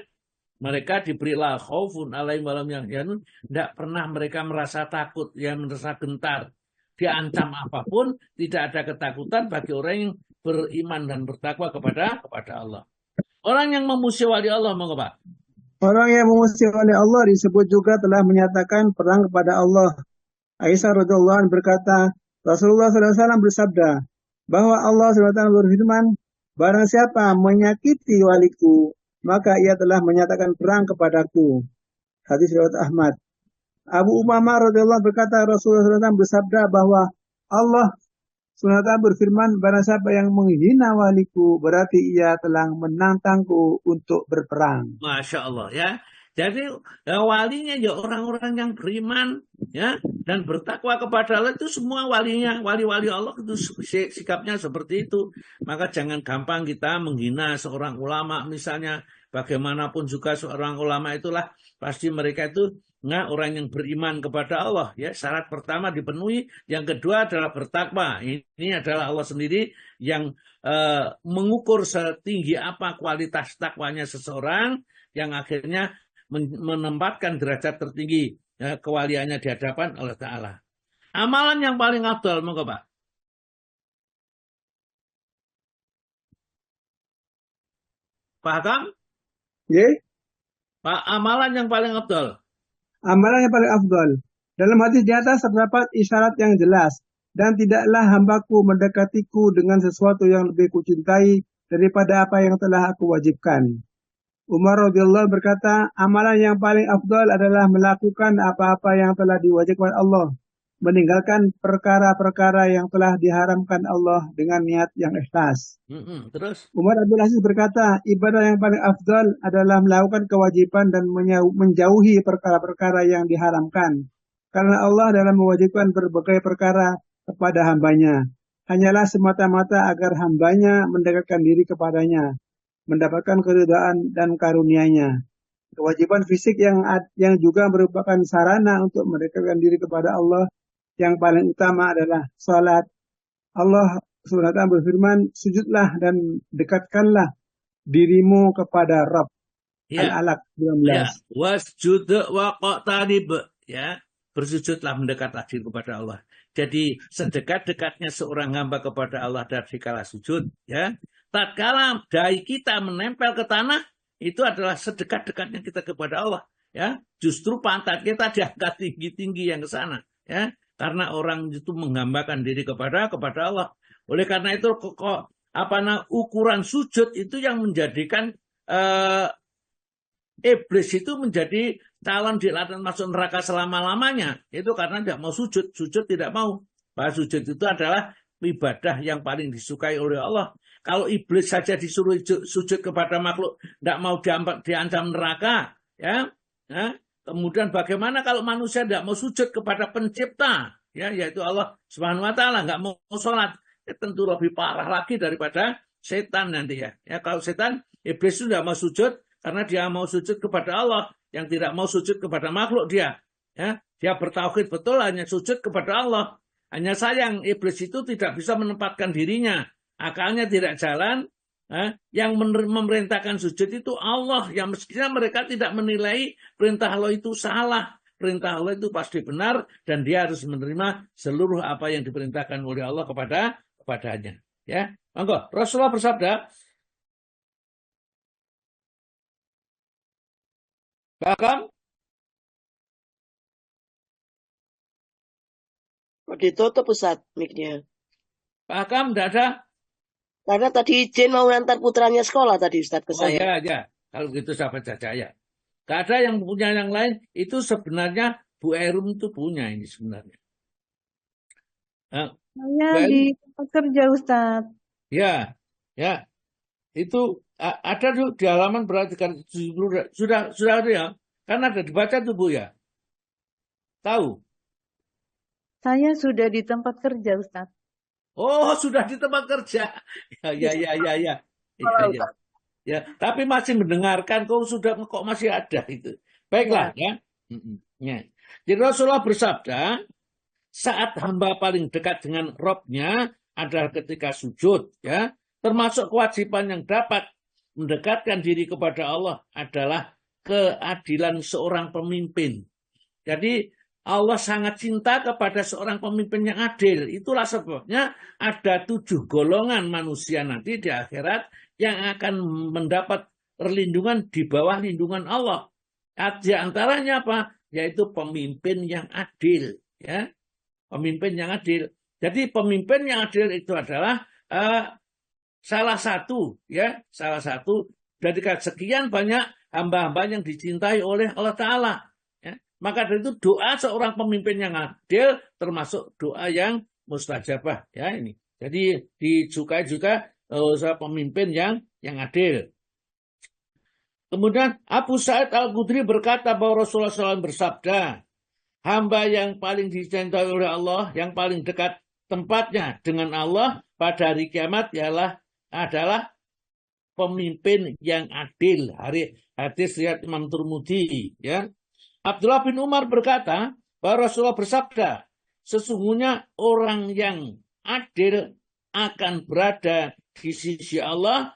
Speaker 1: Mereka diberilah khaufun alaihim wa lahum yahzanun. Tidak pernah mereka merasa takut, ya, merasa gentar. Diancam apapun, tidak ada ketakutan bagi orang yang beriman dan bertakwa kepada Allah. Orang yang memusuhi wali Allah, monggo Pak.
Speaker 4: Orang yang memusuhi wali Allah disebut juga telah menyatakan perang kepada Allah. Aisyah radhiyallahu anha berkata, Rasulullah SAW bersabda bahwa Allah SWT berfirman, barang siapa menyakiti waliku, maka ia telah menyatakan perang kepadaku. Hadis riwayat Ahmad. Abu Umamah radhiyallahu berkata, Rasulullah SAW bersabda bahwa Allah SWT berfirman, barang siapa yang menghina waliku, berarti ia telah menantangku untuk berperang.
Speaker 1: Masya Allah, ya. Jadi ya, walinya ya orang-orang yang beriman, ya, Dan bertakwa kepada Allah itu semua wali-wali Allah itu sikapnya seperti itu. Maka jangan gampang kita menghina seorang ulama misalnya. Bagaimanapun juga seorang ulama itulah pasti mereka itu orang yang beriman kepada Allah. Ya, syarat pertama dipenuhi, yang kedua adalah bertakwa. Ini adalah Allah sendiri yang mengukur setinggi apa kualitas takwanya seseorang yang akhirnya menempatkan derajat tertinggi kewaliannya di hadapan Allah Ta'ala. Amalan yang paling afdal, monggo Pak. Paham?
Speaker 4: Yeah.
Speaker 1: Pak, amalan yang paling afdal.
Speaker 4: Amalan yang paling afdal. Dalam hadis di atas terdapat isyarat yang jelas. Dan tidaklah hambaku mendekatiku dengan sesuatu yang lebih kucintai daripada apa yang telah aku wajibkan. Umar radhiyallahu berkata, amalan yang paling afdal adalah melakukan apa-apa yang telah diwajibkan Allah, meninggalkan perkara-perkara yang telah diharamkan Allah dengan niat yang ikhlas.
Speaker 1: Terus?
Speaker 4: Umar Abdul Aziz berkata, ibadah yang paling afdal adalah melakukan kewajiban dan menjauhi perkara-perkara yang diharamkan. Karena Allah dalam mewajibkan berbagai perkara kepada hambanya, hanyalah semata-mata agar hambanya mendekatkan diri kepadanya, mendapatkan keridhaan dan karunia-Nya. Kewajiban fisik yang juga merupakan sarana untuk mendekatkan diri kepada Allah yang paling utama adalah salat. Allah SWT berfirman, sujudlah dan dekatkanlah dirimu kepada Rabb.
Speaker 1: Ya.
Speaker 4: Al-Alaq 19.
Speaker 1: Ya. Wasjud waqtarib. Ya. Bersujudlah, mendekatlah diri kepada Allah. Jadi sedekat-dekatnya seorang hamba kepada Allah dari kala sujud, ya. Tatkala dahi kita menempel ke tanah, itu adalah sedekat-dekatnya kita kepada Allah, ya. Justru pantat kita diangkat tinggi-tinggi yang ke sana, ya. Karena orang itu menghambakan diri kepada Allah. Oleh karena itu ukuran sujud itu yang menjadikan iblis itu menjadi calon dilaknat masuk neraka selama-lamanya. Itu karena tidak mau sujud. Sujud tidak mau. Bahwa sujud itu adalah ibadah yang paling disukai oleh Allah. Kalau iblis saja disuruh sujud kepada makhluk, tidak mau diancam neraka, ya. Kemudian bagaimana kalau manusia tidak mau sujud kepada pencipta, ya, yaitu Allah Subhanahu wa Ta'ala, nggak mau sholat, tentu lebih parah lagi daripada setan nanti, ya. Ya, kalau setan, iblis itu tidak mau sujud karena dia mau sujud kepada Allah, yang tidak mau sujud kepada makhluk dia, ya. Dia bertauhid betul, hanya sujud kepada Allah. Hanya sayang iblis itu tidak bisa menempatkan dirinya, akalnya tidak jalan. Yang memerintahkan sujud itu Allah, yang mestinya mereka tidak menilai perintah Allah itu salah. Perintah Allah itu pasti benar dan dia harus menerima seluruh apa yang diperintahkan oleh Allah kepadanya. Ya, monggo. Rasulullah bersabda, paham?
Speaker 2: Ditutup Ustaz mic-nya.
Speaker 1: Paham, tidak ada?
Speaker 2: Karena tadi izin mau ngantar putranya sekolah tadi Ustaz ke saya.
Speaker 1: Oh ya. Kalau gitu sahabat saja ya. Gak ada yang punya yang lain. Itu sebenarnya Bu Erum itu punya ini sebenarnya.
Speaker 7: Saya di tempat kerja Ustaz.
Speaker 1: Ya. Itu ada tuh di halaman berarti kan sudah ada ya. Kan ada dibaca tuh Bu ya. Tahu?
Speaker 7: Saya sudah di tempat kerja Ustaz.
Speaker 1: Oh, sudah di tempat kerja. Ya, tapi masih mendengarkan kok masih ada itu. Baiklah ya. Jadi Rasulullah bersabda, saat hamba paling dekat dengan Robnya adalah ketika sujud, ya. Termasuk kewajiban yang dapat mendekatkan diri kepada Allah adalah keadilan seorang pemimpin. Jadi Allah sangat cinta kepada seorang pemimpin yang adil. Itulah sebabnya ada 7 golongan manusia nanti di akhirat yang akan mendapat perlindungan di bawah lindungan Allah. Di antaranya apa? Yaitu pemimpin yang adil. Ya, pemimpin yang adil. Jadi pemimpin yang adil itu adalah salah satu dari sekian banyak hamba-hamba yang dicintai oleh Allah Ta'ala. Maka dari itu doa seorang pemimpin yang adil termasuk doa yang mustajabah, ya ini. Jadi disukai juga pemimpin yang adil. Kemudian Abu Sa'id Al-Khudri berkata bahwa Rasulullah SAW bersabda, hamba yang paling dicintai oleh Allah, yang paling dekat tempatnya dengan Allah pada hari kiamat adalah pemimpin yang adil. Hadis riwayat Imam Tirmidzi, ya. Abdullah bin Umar berkata bahwa Rasulullah bersabda, sesungguhnya orang yang adil akan berada di sisi Allah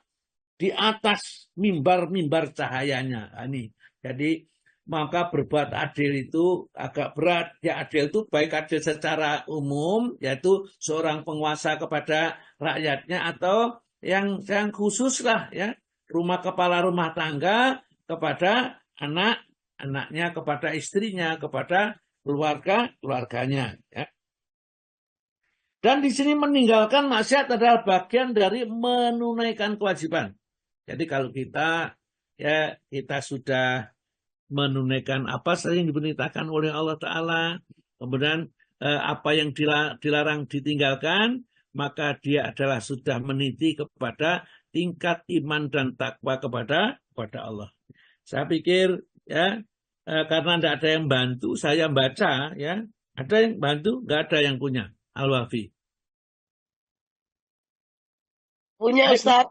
Speaker 1: di atas mimbar-mimbar cahayanya. Ini. Jadi maka berbuat adil itu agak berat. Ya, adil itu baik adil secara umum, yaitu seorang penguasa kepada rakyatnya, atau yang khusus lah, ya, kepala rumah tangga kepada anaknya, kepada istrinya, kepada keluarganya. Ya. Dan di sini meninggalkan maksiat adalah bagian dari menunaikan kewajiban. Jadi kalau kita sudah menunaikan apa saja yang diperintahkan oleh Allah Ta'ala, kemudian apa yang dilarang ditinggalkan, maka dia adalah sudah meniti kepada tingkat iman dan takwa kepada Allah. Saya pikir, ya, karena tidak ada yang bantu, saya baca, ya. Ada yang bantu? Nggak ada yang punya. Al-Wafi.
Speaker 2: Punya Ustaz.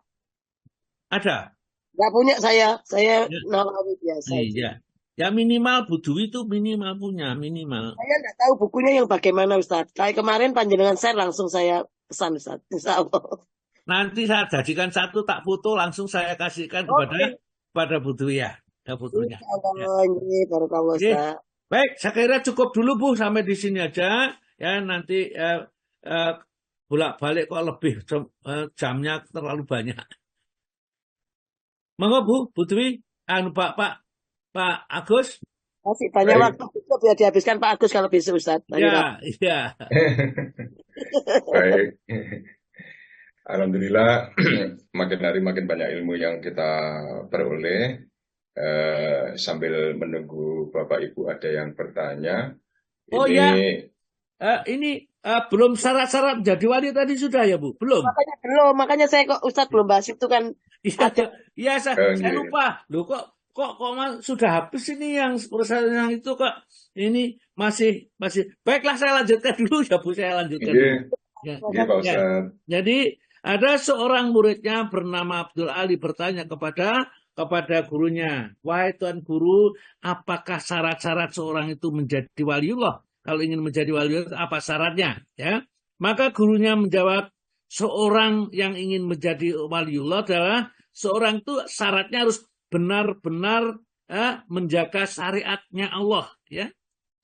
Speaker 1: Ada?
Speaker 2: Nggak punya saya
Speaker 1: Ya.
Speaker 2: Nawawi biasa.
Speaker 1: Iya. Ya minimal Budawi itu minimal punya, minimal.
Speaker 2: Saya nggak tahu bukunya yang bagaimana Ustaz. Kayak kemarin panjenengan share langsung saya pesan Ustaz. Insya Allah.
Speaker 1: Nanti saya jadikan satu, tak foto, langsung saya kasihkan kepada Budawi, ya. Ya fotonya.
Speaker 2: Insya Allah, ini barakallah
Speaker 1: Oke.
Speaker 2: Ustaz.
Speaker 1: Baik, saya kira cukup dulu Bu, sampai di sini aja. Ya, nanti bolak-balik kok lebih jamnya terlalu banyak. Monggo Bu, Budawi, Pak Agus.
Speaker 2: Masih banyak
Speaker 6: Baik.
Speaker 2: waktu cukup ya dihabiskan Pak Agus kalau bisa Ustaz.
Speaker 1: Ya.
Speaker 6: Baik. Alhamdulillah, makin hari makin banyak ilmu yang kita peroleh. Sambil menunggu Bapak Ibu ada yang bertanya.
Speaker 1: Oh ya, ini belum syarat-syarat jadi wali tadi sudah ya Bu? Belum?
Speaker 2: Makanya saya kok Ustaz belum bahas itu kan.
Speaker 1: Iya, saya lupa. Loh kok sudah habis ini yang urusan yang itu kok ini masih. Baiklah, saya lanjutkan dulu ya Bu, saya lanjutkan.
Speaker 6: Iya, Pak Ustaz.
Speaker 1: Jadi ada seorang muridnya bernama Abdul Ali bertanya kepada gurunya, wahai Tuan Guru, apakah syarat-syarat seorang itu menjadi waliullah? Kalau ingin menjadi waliullah, apa syaratnya? Ya, maka gurunya menjawab, seorang yang ingin menjadi waliullah adalah seorang itu syaratnya harus benar-benar menjaga syariatnya Allah. Ya,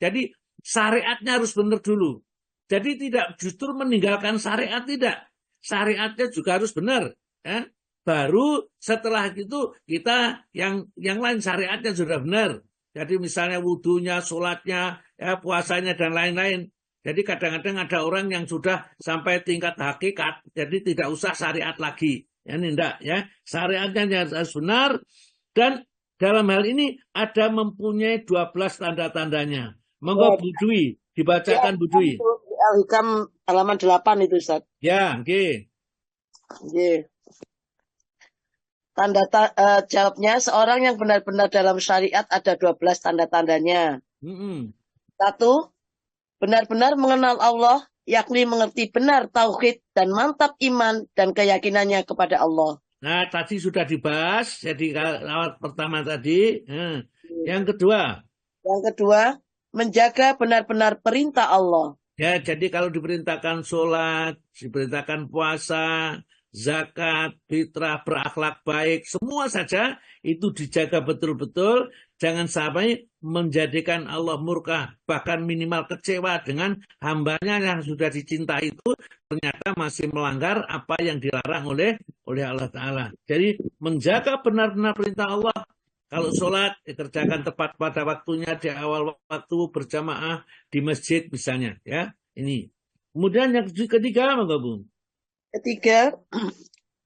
Speaker 1: jadi syariatnya harus benar dulu. Jadi tidak justru meninggalkan syariat, tidak. Syariatnya juga harus benar. Ya. Baru setelah itu kita yang lain syariatnya sudah benar. Jadi misalnya wudunya, sholatnya, ya, puasanya dan lain-lain. Jadi kadang-kadang ada orang yang sudah sampai tingkat hakikat, jadi tidak usah syariat lagi. Ya, ini enggak, ya. Syariatnya harus benar, dan dalam hal ini ada mempunyai 12 tanda-tandanya. Monggo Bu Dwi, dibacakan Bu Dwi.
Speaker 2: Al-Hikam halaman 8 itu Ustaz.
Speaker 1: Ya, oke.
Speaker 2: Okay. Jawabnya, seorang yang benar-benar dalam syariat ada 12 tanda-tandanya. 1, benar-benar mengenal Allah, yakni mengerti benar tauhid dan mantap iman dan keyakinannya kepada Allah.
Speaker 1: Nah, tadi sudah dibahas, jadi lewat pertama tadi. Yang kedua,
Speaker 2: menjaga benar-benar perintah Allah.
Speaker 1: Ya, jadi kalau diperintahkan sholat, diperintahkan puasa, zakat, fitrah, berakhlak baik, semua saja itu dijaga betul-betul. Jangan sampai menjadikan Allah murka, bahkan minimal kecewa dengan hambanya yang sudah dicintai itu ternyata masih melanggar apa yang dilarang oleh Allah Ta'ala. Jadi menjaga benar-benar perintah Allah. Kalau sholat dikerjakan tepat pada waktunya, di awal waktu, berjamaah di masjid misalnya, ya. Ini. Kemudian yang ketiga, menggabung.
Speaker 2: Ketiga,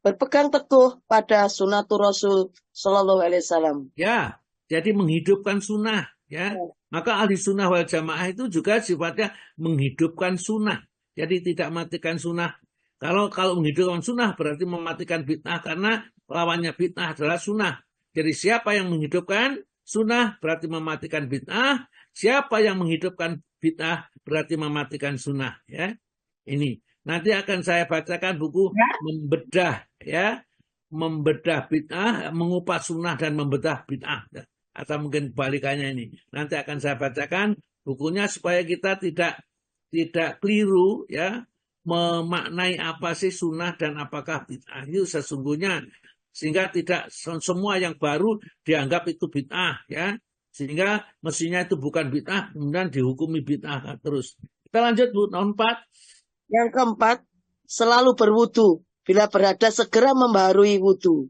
Speaker 2: berpegang teguh pada sunatul Rasul Sallallahu Alaihi Wasallam.
Speaker 1: Ya, jadi menghidupkan sunnah, ya. Maka ahli sunnah wal jamaah itu juga sifatnya menghidupkan sunnah. Jadi tidak matikan sunnah. Kalau menghidupkan sunnah berarti mematikan bid'ah, karena lawannya bid'ah adalah sunnah. Jadi siapa yang menghidupkan sunnah berarti mematikan bid'ah. Siapa yang menghidupkan bid'ah berarti mematikan sunnah. Ya, ini nanti akan saya bacakan buku membedah, ya, membedah bid'ah, mengupas sunnah dan membedah bid'ah, atau mungkin kebalikannya ini. Nanti akan saya bacakan bukunya supaya kita tidak keliru, ya, memaknai apa sih sunnah dan apakah bid'ah itu sesungguhnya, sehingga tidak semua yang baru dianggap itu bid'ah, ya, sehingga mestinya itu bukan bid'ah kemudian dihukumi bid'ah terus. Kita lanjut Bu, nomor 4.
Speaker 2: Yang keempat, selalu berwudu. Bila berhadas segera membaharui wudu.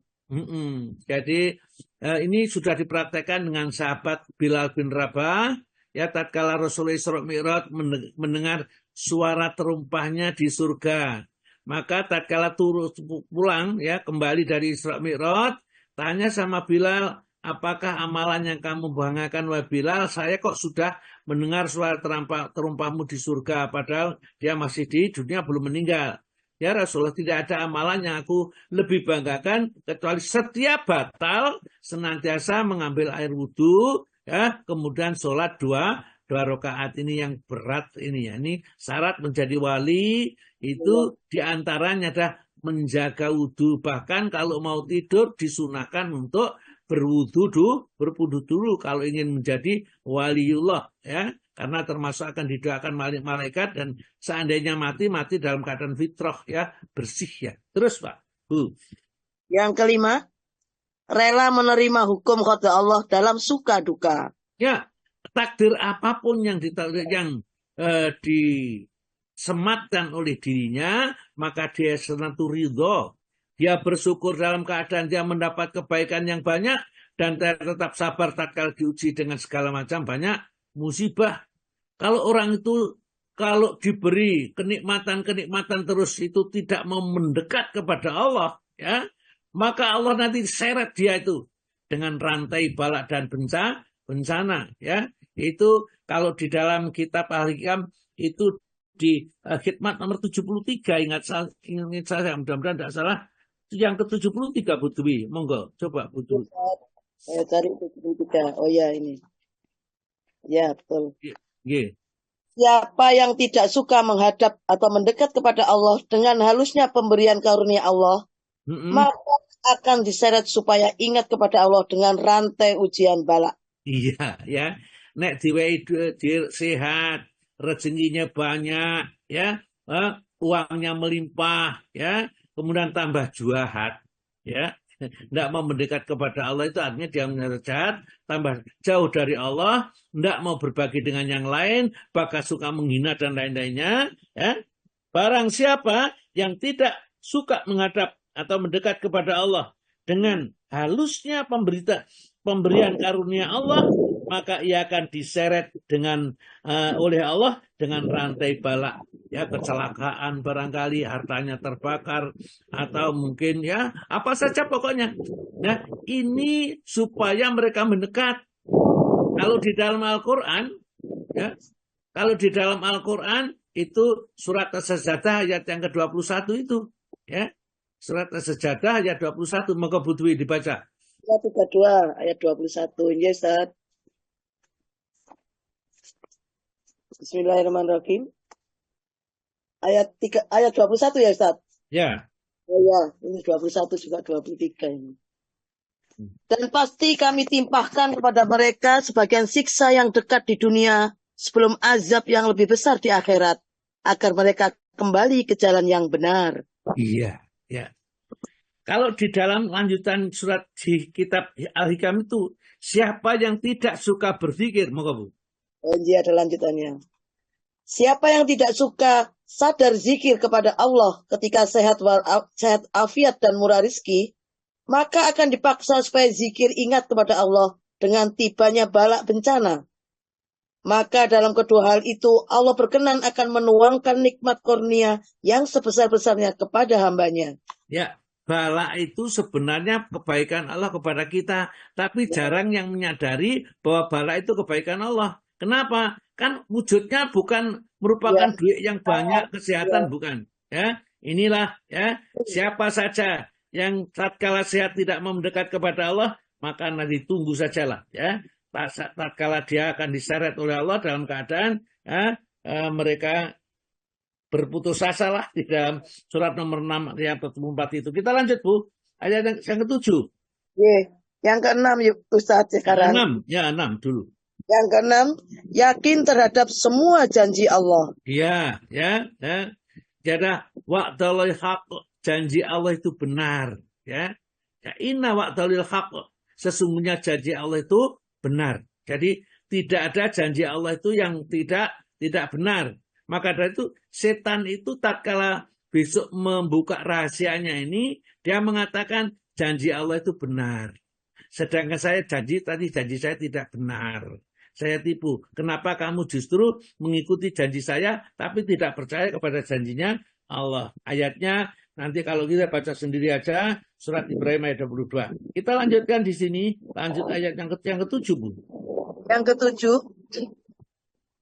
Speaker 1: Jadi ini sudah dipraktekkan dengan sahabat Bilal bin Rabah. Ya, tatkala Rasulullah Isra Mi'raj mendengar suara terumpahnya di surga, maka tatkala pulang, ya, kembali dari Isra Mi'raj, tanya sama Bilal, apakah amalan yang kamu banggakan wahai Bilal? Saya kok sudah mendengar suara terumpahmu di surga, padahal dia masih di dunia, belum meninggal. Ya Rasulullah, tidak ada amalan yang aku lebih banggakan kecuali setiap batal senantiasa mengambil air wudhu, ya, kemudian sholat dua rakaat. Ini yang berat ini, ya. Ini syarat menjadi wali itu diantaranya adalah menjaga wudhu. Bahkan kalau mau tidur disunahkan untuk berwudhu dulu kalau ingin menjadi waliullah, ya, karena termasuk akan didoakan malaikat, dan seandainya mati dalam keadaan fitrah, ya, bersih, ya. Terus Pak, Bu.
Speaker 2: Yang kelima, rela menerima hukum qada Allah dalam suka duka.
Speaker 1: Ya, takdir apapun yang disematkan oleh dirinya, maka dia senantiasa ridho. Dia bersyukur dalam keadaan dia mendapat kebaikan yang banyak, dan tetap sabar tatkala diuji dengan segala macam banyak musibah. Kalau orang itu kalau diberi kenikmatan terus itu tidak mau mendekat kepada Allah, ya, maka Allah nanti seret dia itu dengan rantai balak dan bencana, ya. Itu kalau di dalam kitab Al-Hikam itu di khidmat nomor 73, ingat saya mudah-mudahan tidak salah, yang ke-73 Bu Dwi. Monggo, coba Bu Dwi.
Speaker 2: Saya cari 73. Oh ya, ini. Ya, betul.
Speaker 1: Yeah.
Speaker 2: Siapa yang tidak suka menghadap atau mendekat kepada Allah dengan halusnya pemberian karunia Allah, maka akan diseret supaya ingat kepada Allah dengan rantai ujian balak.
Speaker 1: Iya, ya. Nek diwehi sehat, rezekinya banyak, ya, uangnya melimpah, ya, kemudian tambah jahat, ya. Tidak mau mendekat kepada Allah itu artinya dia jahat, tambah jauh dari Allah, tidak mau berbagi dengan yang lain, bahkan suka menghina dan lain-lainnya. Ya. Barang siapa yang tidak suka menghadap atau mendekat kepada Allah dengan halusnya pemberian karunia Allah, maka ia akan diseret oleh Allah dengan rantai balak, ya, kecelakaan barangkali, hartanya terbakar, atau mungkin, ya, apa saja pokoknya. Nah, ini supaya mereka mendekat. Kalau di dalam Al-Quran, ya, kalau di dalam Al-Quran itu surat As-Sajdah ayat yang ke-21 itu, ya, surat As-Sajdah ayat 21, maka Bu Dwi dibaca.
Speaker 2: 32 ayat 21. Ya, Ustaz. Bismillahirrahmanirrahim. Ayat 21 ya, Ustaz?
Speaker 1: Ya.
Speaker 2: Oh ya, ini 21 juga 23 ini. Dan pasti kami timpahkan kepada mereka sebagian siksa yang dekat di dunia sebelum azab yang lebih besar di akhirat, agar mereka kembali ke jalan yang benar.
Speaker 1: Iya, ya. Kalau di dalam lanjutan surat di kitab Al-Hikam itu, siapa yang tidak suka berzikir, moga Bu.
Speaker 2: Oh iya, ada lanjutannya. Siapa yang tidak suka sadar zikir kepada Allah ketika sehat afiat dan murah rizki, maka akan dipaksa supaya zikir ingat kepada Allah dengan tibanya balak bencana. Maka dalam kedua hal itu Allah berkenan akan menuangkan nikmat kurnia yang sebesar-besarnya kepada hambanya.
Speaker 1: Ya, balak itu sebenarnya kebaikan Allah kepada kita, tapi jarang yang menyadari bahwa balak itu kebaikan Allah. Kenapa? Kan wujudnya bukan merupakan duit yang banyak, kesehatan bukan. Ya, inilah, ya, siapa saja yang tatkala sehat tidak mau mendekat kepada Allah, maka nanti tunggu sajalah, ya. tatkala dia akan diseret oleh Allah dalam keadaan mereka berputus asa lah di dalam surat nomor 6 ayat 44 itu. Kita lanjut Bu, ayat yang ke-7.
Speaker 2: Yang ke-6 Ustaz sekarang.
Speaker 1: Yang 6 dulu.
Speaker 2: Yang ke-6, yakin terhadap semua janji Allah.
Speaker 1: Iya, ya. Jadi wa'dallahi haqq, janji Allah itu benar, ya. Ya inna wa'dallahi haqq, sesungguhnya janji Allah itu benar. Jadi tidak ada janji Allah itu yang tidak benar. Maka dari itu setan itu tatkala besok membuka rahasianya ini, dia mengatakan janji Allah itu benar. Sedangkan saya janji saya tidak benar. Saya tipu. Kenapa kamu justru mengikuti janji saya tapi tidak percaya kepada janjinya Allah? Ayatnya nanti kalau kita baca sendiri aja surat Ibrahim ayat 22. Kita lanjutkan di sini, lanjut ayat yang ke-7, Bu.
Speaker 2: Yang ke-7,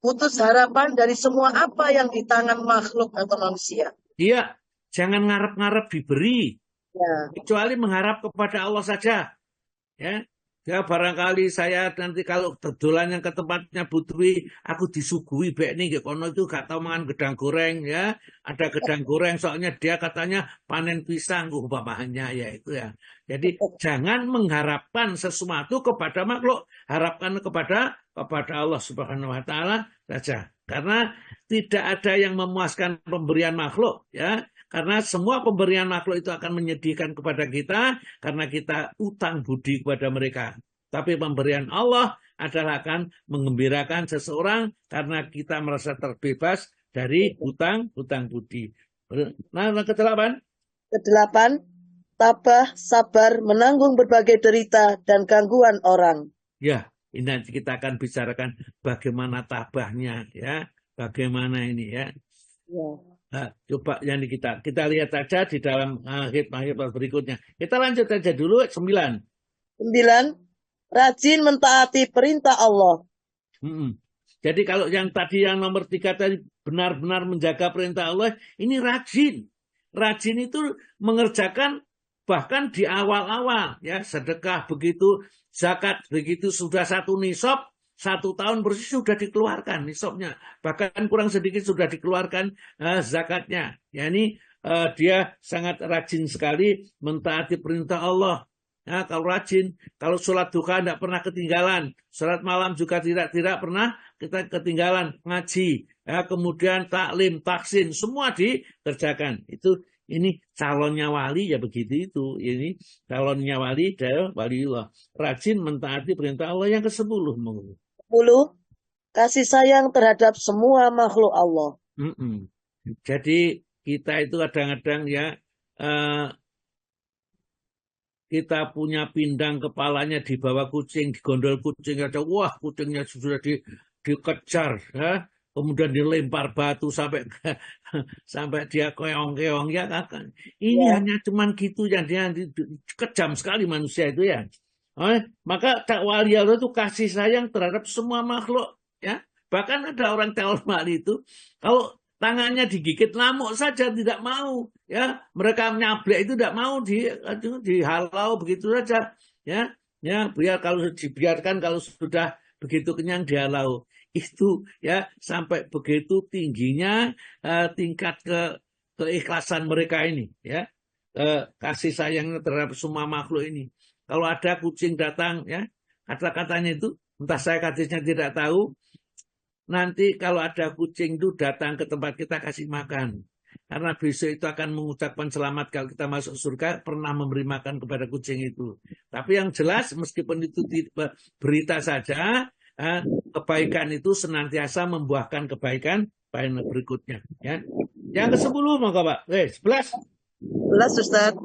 Speaker 2: putus harapan dari semua apa yang di tangan makhluk atau manusia.
Speaker 1: Iya, jangan ngarep-ngarep diberi.
Speaker 2: Ya.
Speaker 1: Kecuali mengharap kepada Allah saja. Ya, barangkali saya nanti kalau dolan yang ke tempatnya Putri, aku disuguhi bek nih, kono itu gak tahu makan gedang goreng ya, ada gedang goreng soalnya dia katanya panen pisang, bapaknya ya itu ya. Jadi jangan mengharapkan sesuatu kepada makhluk, harapkan kepada Allah Subhanahu Wa Taala saja, karena tidak ada yang memuaskan pemberian makhluk ya. Karena semua pemberian makhluk itu akan menyedihkan kepada kita karena kita utang budi kepada mereka. Tapi pemberian Allah adalah akan mengembirakan seseorang karena kita merasa terbebas dari utang budi. Nah, ke-8.
Speaker 2: Ke-8, tabah, sabar, menanggung berbagai derita dan gangguan orang.
Speaker 1: Ya, ini nanti kita akan bicarakan bagaimana tabahnya ya, bagaimana ini ya. Nah, coba yang kita lihat aja di dalam hikmah berikutnya. Kita lanjut aja dulu 9.
Speaker 2: 9, rajin mentaati perintah Allah.
Speaker 1: Jadi kalau yang tadi yang nomor 3 tadi benar-benar menjaga perintah Allah, ini rajin. Rajin itu mengerjakan bahkan di awal-awal ya, sedekah begitu, zakat begitu, sudah 1 nisab 1 tahun bersih sudah dikeluarkan nisabnya, bahkan kurang sedikit sudah dikeluarkan zakatnya. Ya, ini dia sangat rajin sekali mentaati perintah Allah. Ya, kalau rajin, kalau sholat duha tidak pernah ketinggalan, sholat malam juga tidak pernah kita ketinggalan, ngaji, ya, kemudian taklim, taksin, semua dikerjakan. Ini calonnya wali ya begitu itu. Ini calonnya wali dan waliullah. Rajin mentaati perintah Allah. Yang ke-10.
Speaker 2: 10, kasih sayang terhadap semua makhluk Allah.
Speaker 1: Jadi kita itu kadang-kadang ya kita punya pindang kepalanya di bawah kucing, digondol kucing aja, wah kucingnya sudah dikejar, ya. Kemudian dilempar batu sampai dia keong-keong ya kan. Ini hanya cuman gitu yang dia kejam sekali manusia itu ya. Maka wali Allah itu kasih sayang terhadap semua makhluk ya. Bahkan ada orang teori wali itu kalau tangannya digigit nyamuk saja tidak mau ya, mereka nyablek itu tidak mau dihalau begitu saja ya. Biar kalau dibiarkan, kalau sudah begitu kenyang dihalau. Itu ya, sampai begitu tingginya tingkat keikhlasan mereka ini ya, kasih sayang terhadap semua makhluk ini. Kalau ada kucing datang ya, kata-katanya itu entah saya hadisnya tidak tahu, nanti kalau ada kucing itu datang ke tempat kita kasih makan, karena besok itu akan mengucapkan selamat kalau kita masuk surga pernah memberi makan kepada kucing itu. Tapi yang jelas meskipun itu berita saja, kebaikan itu senantiasa membuahkan kebaikan berikutnya ya. Yang ke-10 monggo Pak. 11
Speaker 2: Ustaz.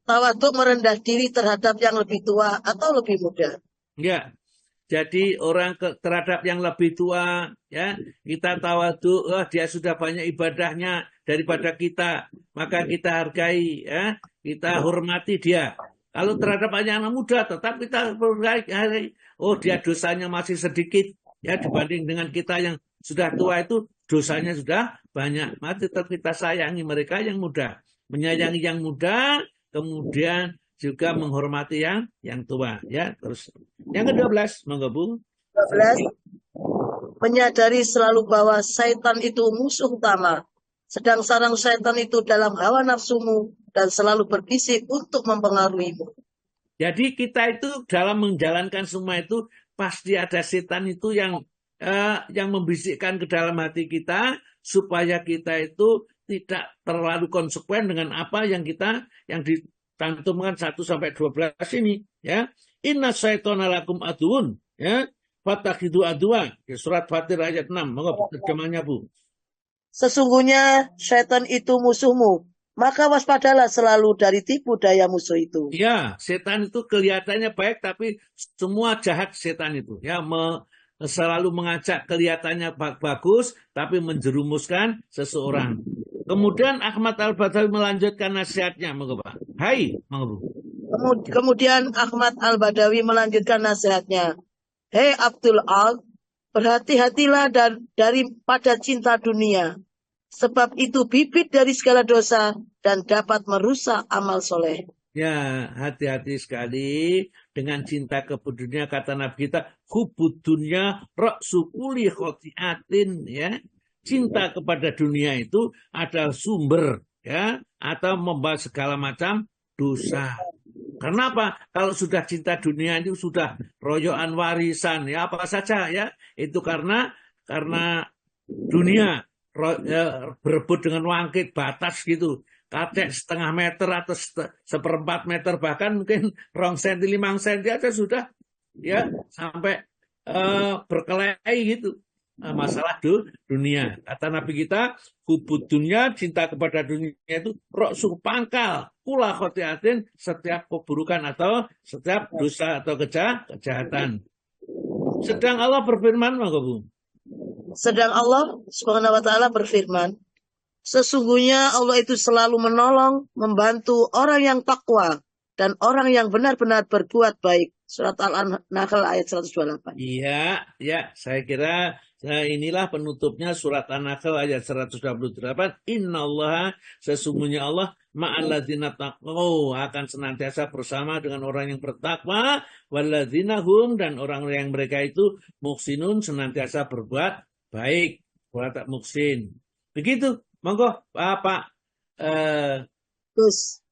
Speaker 2: Tawaduk merendah diri terhadap yang lebih tua atau lebih muda.
Speaker 1: Ya. Jadi orang terhadap yang lebih tua ya, kita tawaduk, dia sudah banyak ibadahnya daripada kita, maka kita hargai ya, kita hormati dia. Kalau terhadap anak muda tetap kita hargai, dia dosanya masih sedikit ya dibanding dengan kita yang sudah tua itu dosanya sudah banyak. Maka tetap kita sayangi mereka yang muda, menyayangi yang muda, kemudian juga menghormati yang tua. Ya, terus yang ke-12, monggo Bu.
Speaker 2: 12. Menyadari selalu bahwa syaitan itu musuh utama. Sedang sarang syaitan itu dalam hawa nafsumu dan selalu berbisik untuk mempengaruhimu.
Speaker 1: Jadi kita itu dalam menjalankan semua itu pasti ada setan itu yang membisikkan ke dalam hati kita supaya kita itu tidak terlalu konsekuen dengan apa yang dicantumkan 1 sampai 12 ini, ya. Inna syaitana lakum aduun, ya. Fatakhidu adwa, surat Fatir ayat 6. Monggo terjemahnya Bu.
Speaker 2: Sesungguhnya syaitan itu musuhmu, maka waspadalah selalu dari tipu daya musuh itu.
Speaker 1: Ya, setan itu kelihatannya baik, tapi semua jahat setan itu. Ya, selalu mengajak kelihatannya bagus, tapi menjerumuskan seseorang. Kemudian Ahmad Al-Badawi melanjutkan nasihatnya, monggo Pak. Hai, monggo Bu.
Speaker 2: Kemudian Ahmad Al-Badawi melanjutkan nasihatnya. Hei Abdul Al, berhati-hatilah daripada cinta dunia. Sebab itu bibit dari segala dosa dan dapat merusak amal soleh.
Speaker 1: Ya, hati-hati sekali dengan cinta ke dunia, kata Nabi kita, hubud dunya ra'su kulli khotiatin, ya. Cinta kepada dunia itu adalah sumber, ya, atau membawa segala macam dosa. Kenapa? Kalau sudah cinta dunia itu sudah royoan warisan, ya apa saja, ya. Itu karena dunia berebut dengan wangkit batas gitu. Katek setengah meter atau 1/4 meter, bahkan mungkin 2 senti 5 senti aja sudah, ya, sampai berkelahi gitu. Masalah dunia. Kata Nabi kita, hubud dunia, cinta kepada dunia itu roksuh pangkal kula khotiatin, setiap keburukan atau setiap dosa atau kejahatan. Sedang Allah berfirman, monggo Bu.
Speaker 2: Sedang Allah Subhanahu wa taala berfirman, sesungguhnya Allah itu selalu menolong, membantu orang yang takwa dan orang yang benar-benar berbuat baik. Surat Al-Nahl ayat 128.
Speaker 1: Iya, ya, saya kira inilah penutupnya surat An-Nahl ayat 128. Innallaha, sesungguhnya Allah ma'alladzina taqaw, akan senantiasa bersama dengan orang yang bertakwa, walladzina hum, dan orang yang mereka itu muhsinun, senantiasa berbuat baik, berbuat muhsin. Begitu. Monggo Pak Gus.